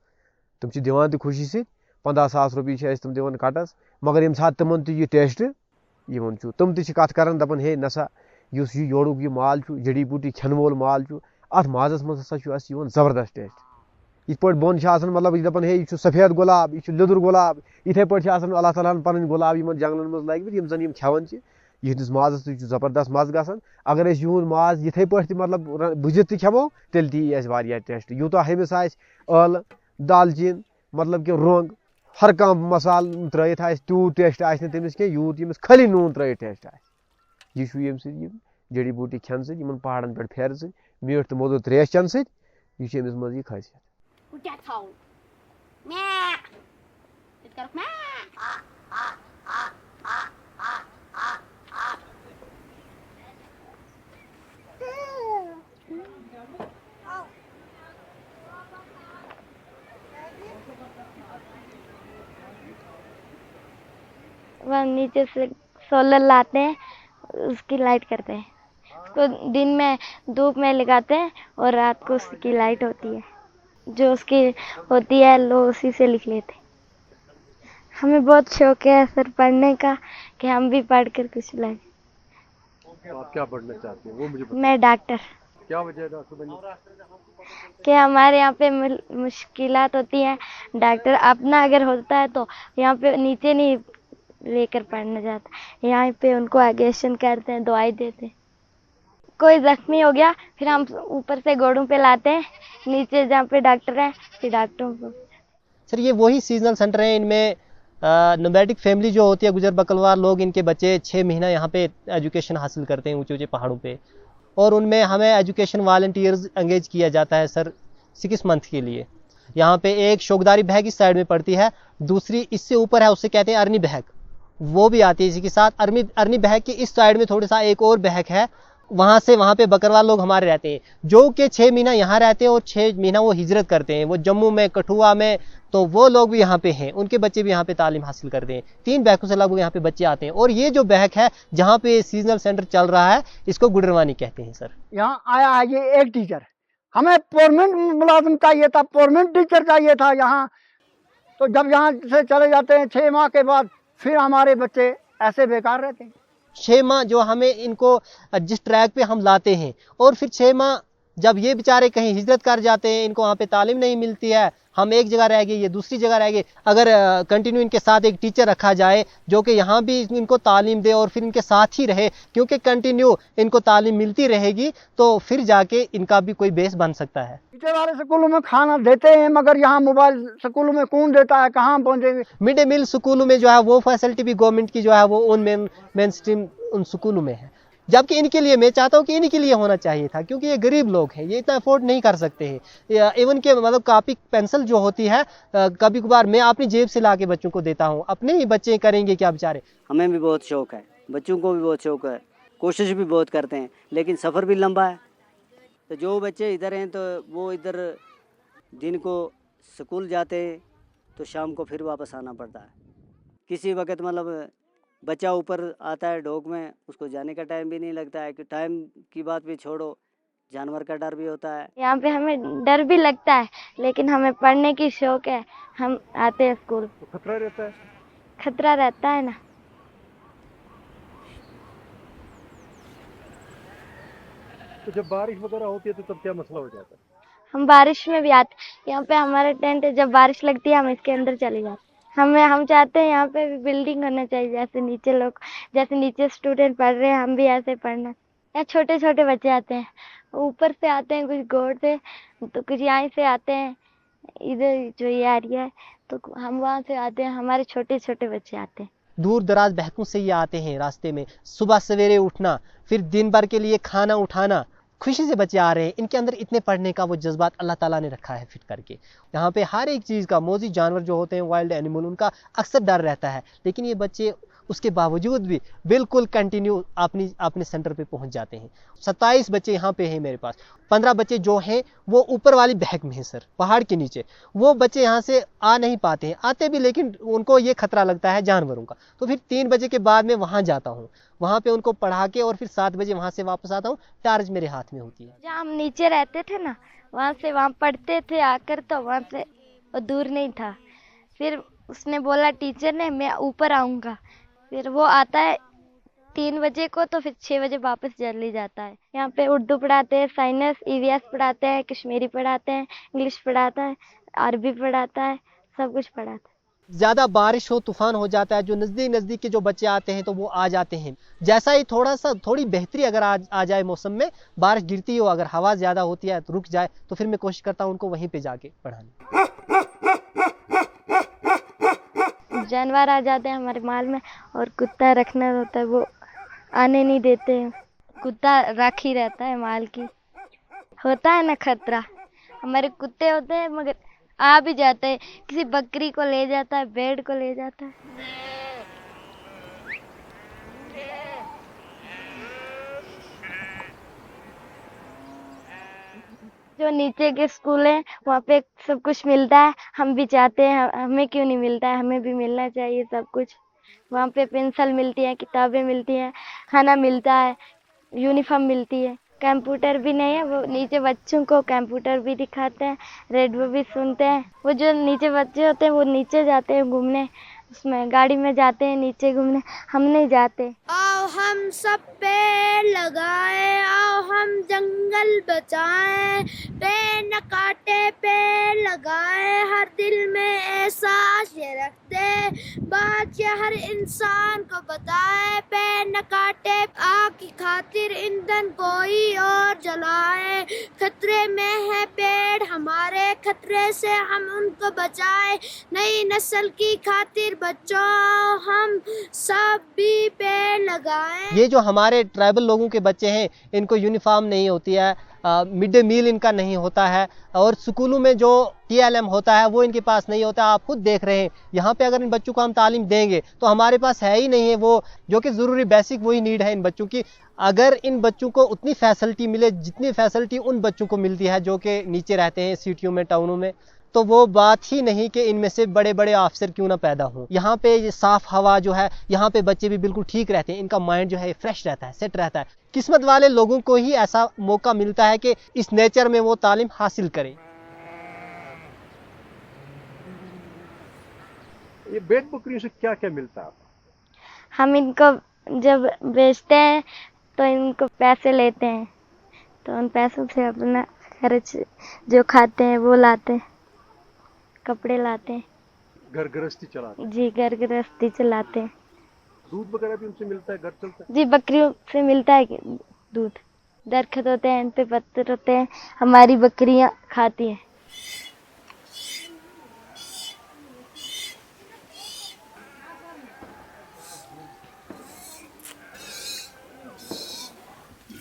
तुम दिवान तो खुशी सत 15,000 रुपये तुम दिवान कटस मगर यम सात तुमन यह टेस्ट यवन तुम कत करान दपन हे नसा युस योड़ुक यह माल जड़ी बूटी खेन वोल माल अत माजस मज हसा जबरदस्त टेस्ट इत पे बोन मतलब दपन हे यह सफेद गुलाब यह लिदुर गुलाब इथे पे अल्लाह ताला पन गुलाब इन जंगलन मज लगित जन खेवान यहदिस माजस जबरदस्त मज गसान अगर यहूद माज इथे पे मतलब बुझित खेमो तेल ती टेस्ट यूता हमिस आल दालचीन मतलब कि रोंग हर कह मसाल त्रत तूत टेस्ट तमिस कह यूत यमिस खाली नून त्रत टेस्ट यह जड़ी बूटी खेन सत पहाड़न पे फेर सत मीठ तो मोदो त्रेश चन सत यह मज यह खासियत। वह नीचे से सोलर लाते हैं, उसकी लाइट करते हैं, उसको दिन में धूप में लगाते हैं और रात को उसकी लाइट होती है, जो उसकी होती है लो उसी से लिख लेते हैं। हमें बहुत शौक है सर पढ़ने का कि हम भी पढ़ कर कुछ लाए। तो आप क्या पढ़ना चाहते हैं वो मुझे बताइए। मैं डॉक्टर। क्या वजह है डॉक्टर बनने कि हमारे यहाँ पे मुश्किलात होती हैं, डॉक्टर अपना अगर होता है तो यहाँ पे नीचे नहीं लेकर पढ़ना जाता, यहाँ पे उनको एग्रेशन करते हैं, दवाई देते हैं। कोई जख्मी हो गया फिर हम ऊपर से घोड़ों पे लाते हैं, नीचे जहाँ पे डॉक्टर हैं फिर डॉक्टरों को। सर ये वही सीजनल सेंटर हैं, इनमें नोमैडिक फैमिली जो होती है, गुजर बकलवार लोग, इनके बच्चे 6 महीना यहाँ पे एजुकेशन हासिल करते हैं ऊंचे ऊंचे पहाड़ों पे, और उनमें हमें एजुकेशन वॉलंटियर्स एंगेज किया जाता है सर 6 मंथ के लिए। यहाँ पे एक शोकदारी बहक इस साइड में पड़ती है, दूसरी इससे ऊपर है उससे कहते हैं अरनी बहक, वो भी आती है इसी के साथ। अरनी बहक के इस साइड में थोड़ा सा एक और बहक है, वहाँ पे बकरवाल लोग हमारे रहते हैं, जो कि 6 महीना यहाँ रहते हैं और 6 महीना वो हिजरत करते हैं, वो जम्मू में कठुआ में, तो वो लोग भी यहाँ पे हैं, उनके बच्चे भी यहाँ पे तालीम हासिल करते हैं। 3 बहकों से लगभग यहाँ पे बच्चे आते हैं। और ये जो बहक है जहाँ पे सीजनल सेंटर चल रहा है, इसको गुडरवानी कहते हैं सर। यहाँ आया है ये एक टीचर, हमें परमानेंट मुलाजिम चाहिए था, परमानेंट टीचर चाहिए था यहाँ। तो जब यहाँ से चले जाते हैं 6 माह के बाद, फिर हमारे बच्चे ऐसे बेकार रहते हैं। 6 माह जो हमें इनको जिस ट्रैक पे हम लाते हैं, और फिर 6 माह जब ये बेचारे कहीं हिजरत कर जाते हैं, इनको वहाँ पे तालीम नहीं मिलती है, हम एक जगह रह गए, ये दूसरी जगह रह गए। अगर कंटिन्यू इनके साथ एक टीचर रखा जाए जो कि यहाँ भी इनको तालीम दे और फिर इनके साथ ही रहे, क्योंकि कंटिन्यू इनको तालीम मिलती रहेगी तो फिर जाके इनका भी कोई बेस बन सकता है। टीचर वाले स्कूलों में खाना देते हैं, मगर यहाँ मोबाइल स्कूलों में कौन देता है, कहाँ पहुँचेंगे। मिड डे मील स्कूलों में जो है वो फैसिलिटी भी गवर्नमेंट की जो है वो उन मेन स्ट्रीम उन स्कूलों में है, जबकि इनके लिए मैं चाहता हूँ कि इन्हीं के लिए होना चाहिए था, क्योंकि ये गरीब लोग हैं, ये इतना अफोर्ड नहीं कर सकते हैं। इवन के मतलब कापी पेंसिल जो होती है कभी कभार मैं अपनी जेब से ला के बच्चों को देता हूँ, अपने ही बच्चे करेंगे क्या बेचारे। हमें भी बहुत शौक है, बच्चों को भी बहुत शौक है, कोशिश भी बहुत करते हैं, लेकिन सफ़र भी लंबा है। तो जो बच्चे इधर हैं तो वो इधर दिन को स्कूल जाते हैं तो शाम को फिर वापस आना पड़ता है। किसी वक्त मतलब बच्चा ऊपर आता है ढोक में, उसको जाने का टाइम भी नहीं लगता है, कि टाइम की बात भी छोड़ो, जानवर का डर भी होता है। यहाँ पे हमें डर भी लगता है, लेकिन हमें पढ़ने की शौक है, हम आते हैं स्कूल। खतरा रहता है? खतरा रहता है ना। तो जब बारिश वगैरह होती है तो तब क्या मसला हो जाता है? हम बारिश में भी आते, यहाँ पे हमारा टेंट है, जब बारिश लगती है हम इसके अंदर चले जाते। हम चाहते हैं यहाँ पे भी बिल्डिंग होना चाहिए, जैसे नीचे स्टूडेंट पढ़ रहे हैं, हम भी ऐसे पढ़ना। यहाँ छोटे छोटे बच्चे आते हैं, ऊपर से आते हैं, कुछ गोड़ से, तो कुछ यहाँ से आते हैं, इधर जो ये एरिया है तो हम वहाँ से आते हैं, हमारे छोटे छोटे बच्चे आते हैं। दूर दराज बहकों से ये आते हैं, रास्ते में सुबह सवेरे उठना, फिर दिन भर के लिए खाना उठाना, खुशी से बच्चे आ रहे हैं। इनके अंदर इतने पढ़ने का वो जज्बात अल्लाह ताला ने रखा है फिट करके। यहाँ पे हर एक चीज़ का, मौजी जानवर जो होते हैं, वाइल्ड एनिमल, उनका अक्सर डर रहता है, लेकिन ये बच्चे उसके बावजूद भी बिल्कुल कंटिन्यू अपने सेंटर पे पहुंच जाते हैं। 27 बच्चे यहाँ पे हैं मेरे पास। 15 बच्चे जो हैं वो ऊपर वाली बहक में हैं सर, पहाड़ के नीचे। वो बच्चे यहाँ से आ नहीं पाते हैं, आते भी लेकिन उनको ये खतरा लगता है जानवरों का, तो फिर 3 बजे के बाद मैं वहाँ जाता हूँ, वहाँ पे उनको पढ़ा के और फिर 7 बजे वहाँ से वापस आता हूँ। टार्च मेरे हाथ में होती है। जहाँ हम नीचे रहते थे ना, वहाँ पढ़ते थे आकर, तो वहाँ से वो दूर नहीं था। फिर उसने बोला टीचर ने, मैं ऊपर आऊँगा। फिर वो आता है 3 बजे को, तो फिर 6 बजे वापस चले जाता है। यहाँ पे उर्दू पढ़ाते हैं, साइंस EVS पढ़ाते हैं, कश्मीरी पढ़ाते हैं, इंग्लिश पढ़ाता है, अरबी पढ़ाता है, सब कुछ पढ़ाता है। ज़्यादा बारिश हो, तूफान हो जाता है, जो नज़दीक के जो बच्चे आते हैं तो वो आ जाते हैं। जैसा ही थोड़ी बेहतरी अगर आ जाए मौसम में, बारिश गिरती हो, अगर हवा ज़्यादा होती है तो रुक जाए, तो फिर मैं कोशिश करता हूँ उनको वहीं पे जाके पढ़ाने। जानवर आ जाते हैं हमारे माल में, और कुत्ता रखना होता है, वो आने नहीं देते हैं। कुत्ता राखी रहता है माल की, होता है ना खतरा। हमारे कुत्ते होते हैं मगर आ भी जाते हैं, किसी बकरी को ले जाता है, भेड़ को ले जाता है। जो नीचे के स्कूल है वहाँ पे सब कुछ मिलता है, हम भी चाहते हैं हमें क्यों नहीं मिलता है, हमें भी मिलना चाहिए सब कुछ। वहाँ पे पेंसिल मिलती है, किताबें मिलती हैं, खाना मिलता है, यूनिफॉर्म मिलती है। कंप्यूटर भी नहीं है, वो नीचे बच्चों को कंप्यूटर भी दिखाते हैं, रेडियो भी सुनते हैं। वो जो नीचे बच्चे होते हैं वो नीचे जाते हैं घूमने, उसमें गाड़ी में जाते हैं नीचे घूमने, हम नहीं जाते। आओ हम सब पेड़ लगाए, आओ हम जंगल बचाएं, पेड़ न काटे पेड़ लगाए, हर दिल में एहसास ये रखते, बात ये हर इंसान को बताए, पेड़ न काटे आग की खातिर ईंधन कोई और जलाए, खतरे में है पेड़ हमारे, खतरे से हम उनको बचाए, नई नस्ल की खातिर बच्चों हम सब भी पेड़ लगाएं। ये जो हमारे ट्राइबल लोगों के बच्चे हैं इनको यूनिफॉर्म नहीं होती है, मिड डे मील इनका नहीं होता है, और स्कूलों में जो TLM होता है वो इनके पास नहीं होता। आप खुद देख रहे हैं यहाँ पे अगर इन बच्चों को हम तालीम देंगे तो हमारे पास है ही नहीं है वो जो कि ज़रूरी बेसिक वही नीड है इन बच्चों की। अगर इन बच्चों को उतनी फैसिलिटी मिले जितनी फैसिलिटी उन बच्चों को मिलती है जो कि नीचे रहते हैं सिटियों में, टाउनों में, तो वो बात ही नहीं कि इनमें से बड़े बड़े ऑफिसर क्यों ना पैदा हों। यहाँ पे ये साफ हवा जो है, यहाँ पे बच्चे भी बिल्कुल ठीक रहते हैं, इनका माइंड जो है फ्रेश रहता है, सेट रहता है। किस्मत वाले लोगों को ही ऐसा मौका मिलता है कि इस नेचर में वो तालीम हासिल करें। ये भेड़ बकरियों से क्या क्या मिलता है? हम इनको जब बेचते हैं तो इनको पैसे लेते हैं, तो उन पैसों से अपना खर्च जो खाते हैं वो लाते हैं, कपड़े लाते हैं, घर गृहस्थी चलाते हैं। जी घर गृहस्थी चलाते हैं। दूध वगैरह भी उनसे मिलता है, घर चलता है? जी बकरियों से मिलता है दूध, दरख्त होते हैं, इन पे पत्थर होते हैं, हमारी बकरियां खाती हैं।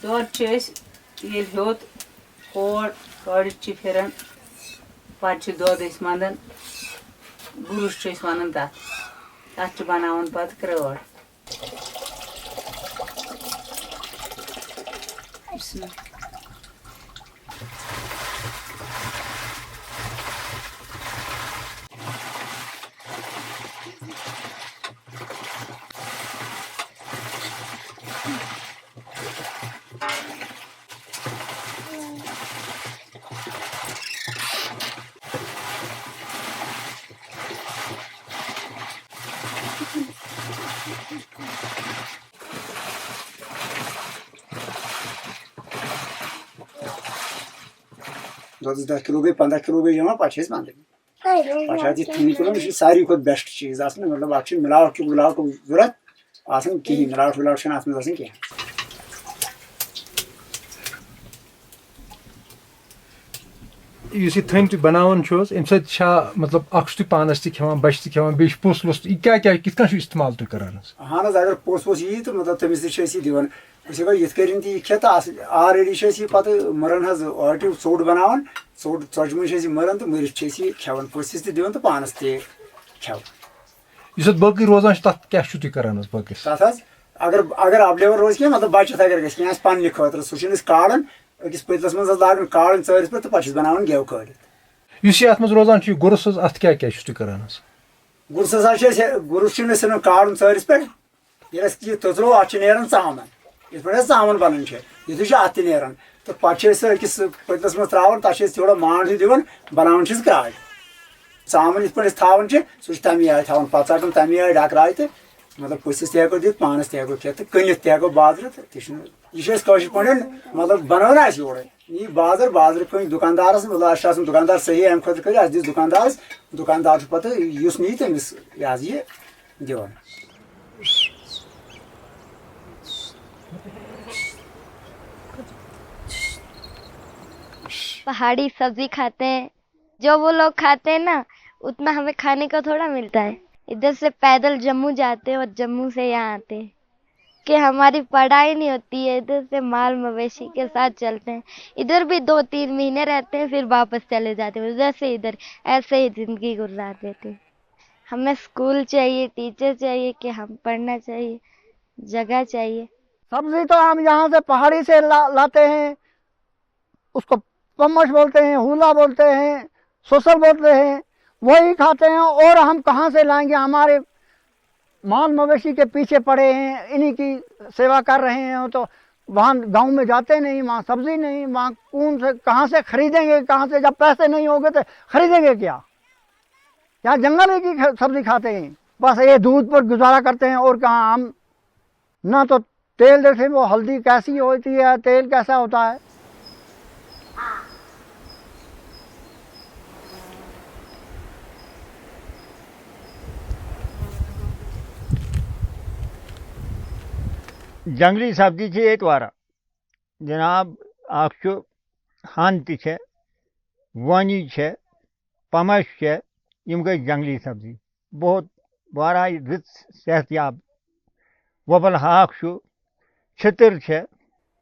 दौड़ ये होत कोड़ फिरन पे दौद मंदन बुरुश वन तथ बनावन पे क्रड़। दस 10 किलो गई 15 किलो गई जमा पाँच बांधे पाँच 3 किलो सारी खुद बेस्ट चीज मतलब अच्छी मिलावट जरूरत कहीं मिलावट विलावट कहीं। इस थन तुम बनावन अम मतलब पानस खान बच खान बे पोस वोस क्या क्या कित इस्तेमाल तुम करान? हाँ अगर पोस वोस यी तो मतलब तमिस दिवान ये खे तो ऑलरेडी पे मरन ऑलरेडी सोड बनान सोड चौज मे मरन तो मरित खेवान पोसिस दिवान तो पानस खेवान। बाकी रोजान तथ क्या करान तथ अगर अवेलेबल रोज क्या मतलब बचत अगर गि पे खुद सह काड़न अकिस पतलस मज लागन काड़न चरिस पे तो पे बनान गेव काड़ित रोजान गुरस अत क्या क्या करान? गुरस काड़न चरिस पे ये तजरो अत नान चामन इत पे चामन बन यु अत नान तो पकिस पतलस मज त्रावान तक थोड़ा मांड दिवान बनान गाड़ चामन इत पे थावान सह तमी आय थावान पे षटन तमी आय डकराय तो मतलब पुसिस तको दित पानस तको खेत तो कनित तको बाजार तो यह पे मतलब बनाना योर यह बाजार बाजार कहीं दुकानदार मतलब दुकानदार सही अम खुद कर दिस दुकानदार पे इस नी तमिस ये दिवान। पहाड़ी सब्जी खाते हैं, जो वो लोग खाते हैं ना उतना हमें खाने को थोड़ा मिलता है। इधर से पैदल जम्मू जाते हैं और जम्मू से यहाँ आते हैं, कि हमारी पढ़ाई नहीं होती है, इधर से माल मवेशी के साथ चलते हैं, इधर भी 2-3 महीने रहते हैं फिर वापस चले जाते हैं, उधर से इधर ऐसे ही जिंदगी गुजार देते हैं। हमें स्कूल चाहिए, टीचर चाहिए, कि हम पढ़ना चाहिए, जगह चाहिए। सब्जी तो हम यहाँ से पहाड़ी से लाते हैं, उसको पम्मच बोलते हैं, हुला बोलते हैं, सोसल बोलते हैं, वही खाते हैं। और हम कहाँ से लाएंगे? हमारे माल मवेशी के पीछे पड़े हैं, इन्हीं की सेवा कर रहे हैं। तो वहाँ गांव में जाते नहीं, वहाँ सब्जी नहीं, वहाँ कौन से कहाँ से खरीदेंगे? कहाँ से? जब पैसे नहीं होंगे तो खरीदेंगे क्या? यहाँ जंगल की सब्जी खाते हैं, बस ये दूध पर गुजारा करते हैं। और कहाँ हम ना तो तेल देखे वो हल्दी कैसी होती है, तेल कैसा होता है। जंगली सब्जी छे एक वारा जनाब अख हन त वानी पमश यम गई जंगली सब्जी बहुत वारा रित सेहतयाब वबल हाक छितर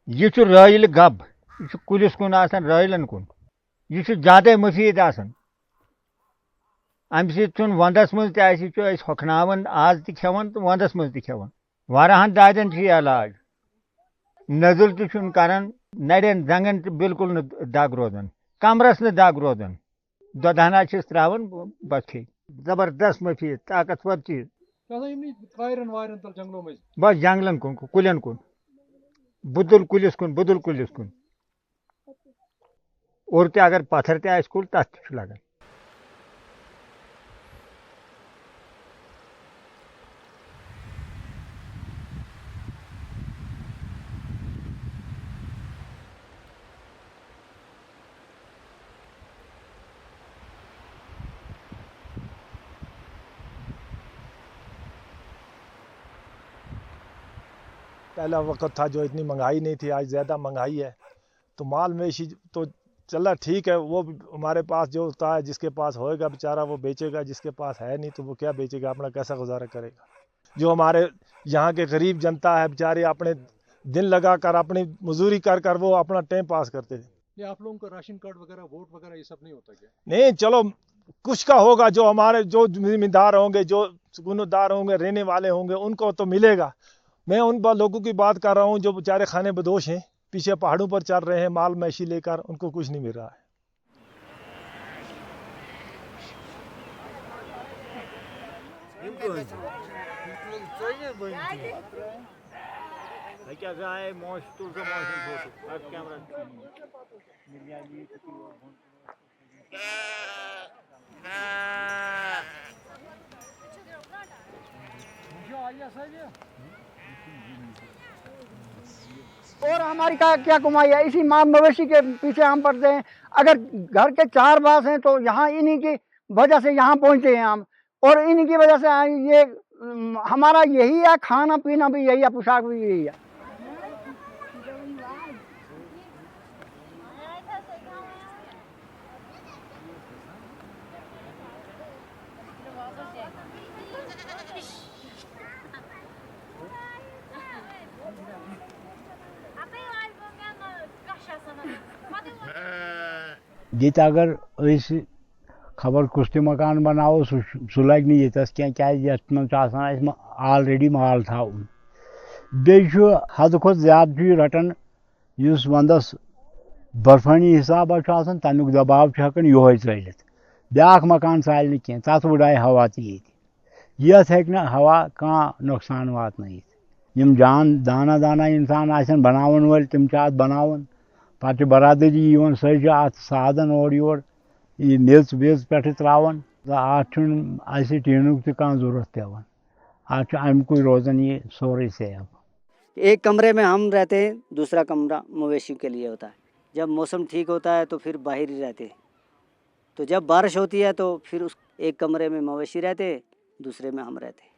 यह रैल गब यह कुलिस कुन रैलन कुन यह ज्यादा मुफीद अम सत वंदस मज हकनावन आज तेवन तो वंदस मज तेवन वाराहन दादन इलाज नजुल तन नड़न जंगन बिल्कुल दग रोजान कमरस न दग रोजान दोदहना त्रावन बस ठी जबरदस्त मुफीद ताकतवर चीज बस जंगलन कुन कुलन कुन बुदुल कुलिस कुन और ते अगर पत्थर ते आस कुल तथ लगन पहला वक्त था जो इतनी महंगाई नहीं थी, आज ज़्यादा महंगाई है। तो माल मवेशी तो चल ठीक है, वो हमारे पास जो होता है जिसके पास होएगा बेचारा वो बेचेगा, जिसके पास है नहीं तो वो क्या बेचेगा, अपना कैसा गुजारा करेगा। जो हमारे यहाँ के गरीब जनता है बेचारे अपने दिन लगा कर अपनी मजदूरी कर कर वो अपना टाइम पास करते थे। ये आप लोगों का राशन कार्ड वगैरह वोट वगैरह ये सब नहीं होता क्या? नहीं, चलो कुछ का होगा, जो हमारे जो जिम्मेदार होंगे, जो सुकूनदार होंगे, रहने वाले होंगे, उनको तो मिलेगा। मैं उन लोगों की बात कर रहा हूँ जो बेचारे खाने बदोश हैं, पीछे पहाड़ों पर चल रहे हैं माल मवेशी लेकर, उनको कुछ नहीं मिल रहा है। और हमारी क्या कमाई है? इसी माल मवेशी के पीछे हम पड़ते हैं। अगर घर के 4 बास हैं तो यहाँ इन्हीं की वजह से यहाँ पहुँचे हैं हम, और इन्हीं की वजह से ये हमारा यही है, खाना पीना भी यही है, पोशाक भी यही है। ये अगर खबर कुछ त मकान बनाओ सह लग नस क्या ऑलरेडी माल थाउन बे हद खुद ज्यादा रटन इस वंदस बर्फानी हिसाब तमुक दबाव हेकन योह चलित ब्या मकान चाल कह तथ उड़ाए हवा ये हेक हवा कह नुकसान वात जान दाना दाना इंसान बनावन वल तम बनावन पे बरादरी सज अत साधन और योर मेज वेज पे त्रावान अत टीनुक तह जरूरत पेवान अत अमुक रोजान ये सोरे सेफ। एक कमरे में हम रहते हैं, दूसरा कमरा मवेशियों के लिए होता है। जब मौसम ठीक होता है तो फिर बाहर ही रहते हैं, तो जब बारिश होती है तो फिर उस एक कमरे में मवेशी रहते, दूसरे में हम रहते।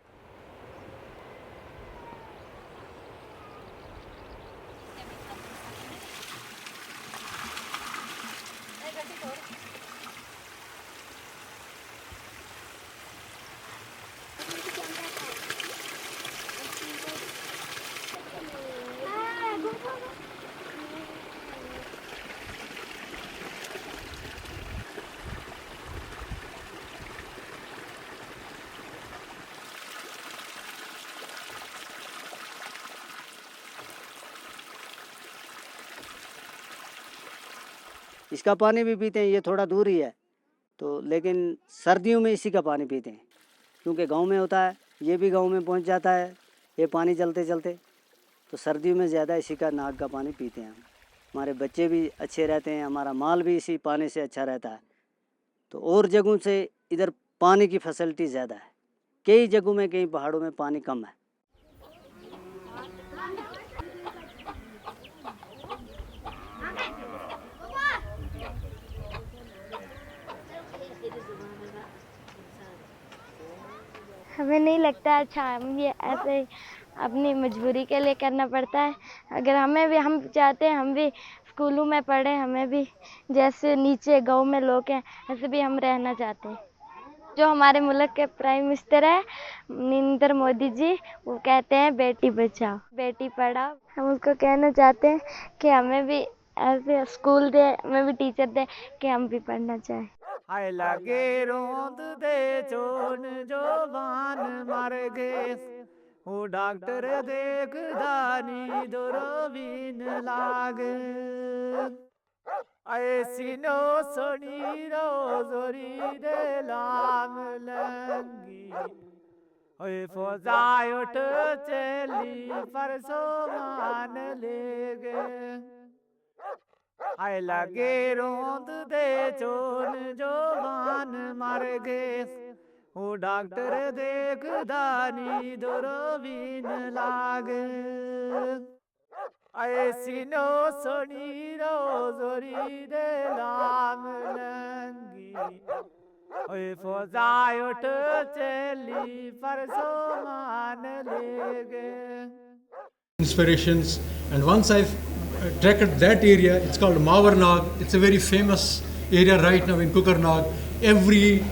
इसका पानी भी पीते हैं, ये थोड़ा दूर ही है तो, लेकिन सर्दियों में इसी का पानी पीते हैं क्योंकि गांव में होता है, ये भी गांव में पहुंच जाता है ये पानी चलते चलते, तो सर्दियों में ज़्यादा इसी का नाग का पानी पीते हैं हम। हमारे बच्चे भी अच्छे रहते हैं, हमारा माल भी इसी पानी से अच्छा रहता है। तो और जगहों से इधर पानी की फैसिलिटी ज़्यादा है, कई जगहों में, कई पहाड़ों में पानी कम है। हमें नहीं लगता अच्छा, हम ये ऐसे अपनी मजबूरी के लिए करना पड़ता है। अगर हमें भी, हम चाहते हैं हम भी स्कूलों में पढ़ें, हमें भी जैसे नीचे गांव में लोग हैं ऐसे भी हम रहना चाहते हैं। जो हमारे मुल्क के प्राइम मिनिस्टर है नरेंद्र मोदी जी, वो कहते हैं बेटी बचाओ बेटी पढ़ाओ। हम उसको कहना चाहते हैं कि हमें भी ऐसे स्कूल दे, हमें भी टीचर दे कि हम भी पढ़ना चाहें। हाय लागे रोंद दे चोन जोबान मर गए, वो डॉक्टर देख दानी दूरबीन लागे, ऐसी नो सोनी रोजोरी दे लाम लंगी, ओए फौजाई उठ चली परसों मान ले गए। आए लगे रोंद दे चोन जोबान मर गए, वो डॉक्टर देख दानी दूरबीन लागे, ऐसी नो सोनी रोजोरी दे लाम लंगी, ओए फौजाई उठ चली परसों मान ले गए। Inspirations, and once I've trekked that area, it's called Mawarnag. It's a very famous area right now in Kukarnag. Every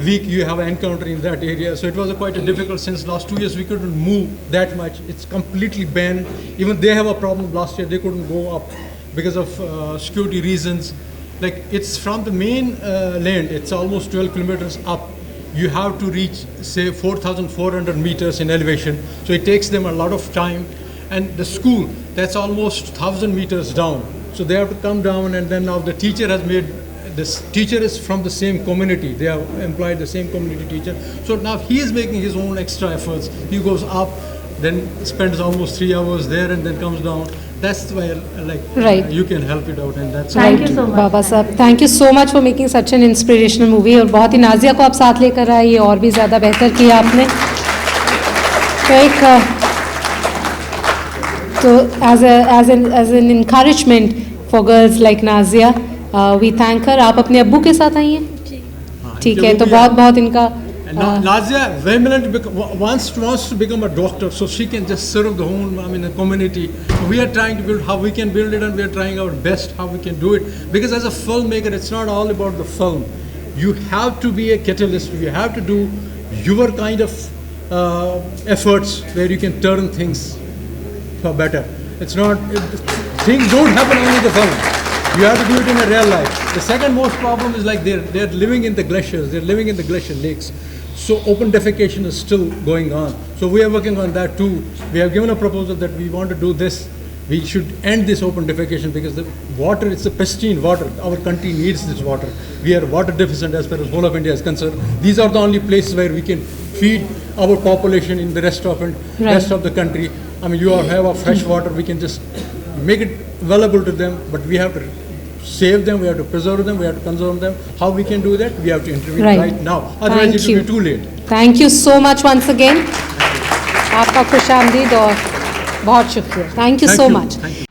week you have an encounter in that area. So it was quite a difficult, since last 2 years we couldn't move that much. It's completely banned. Even they have a problem. Last year they couldn't go up because of security reasons. Like, it's from the main land, it's almost 12 kilometers up. You have to reach, say, 4,400 meters in elevation. So it takes them a lot of time. And the school, that's almost 1,000 meters down. So they have to come down, and then now the teacher has made, this teacher is from the same community. They have employed the same community teacher. So now he is making his own extra efforts. He goes up, then spends almost 3 hours there, and then comes down. That's why, Right. you can help it out, and that's Thank you so much, Baba Sahab. Thank you so much for making such an inspirational movie. और बहुत ही नाजिया को आप साथ लेकर आए, ये और भी ज़्यादा बेहतर किया आपने। तो as an encouragement for girls like Nazia, we thank her. आप अपने अब्बू के साथ आई हैं? ठीक है, तो बहुत इनका Nazia vehemently wants to become a doctor, so she can just serve the whole community. We are trying to build how we can build it, and we are trying our best how we can do it. Because as a filmmaker, it's not all about the film. You have to be a catalyst. You have to do your kind of efforts where you can turn things for better. It's not, things don't happen only in the film. You have to do it in a real life. The second most problem is like they're living in the glaciers. They're living in the glacier lakes. So open defecation is still going on. So we are working on that too. We have given a proposal that we want to do this. We should end this open defecation because the water, it's a pristine water. Our country needs this water. We are water deficient as far as whole of India is concerned. These are the only places where we can feed our population in the rest of the country. You all have a fresh water. We can just make it available to them, but we have to save them, we have to preserve them, we have to conserve them. How we can do that? We have to intervene right now. Otherwise it will be too late. Thank you so much once again. आपका खुशामदीद और बहुत शुक्रिया. Thank you so much.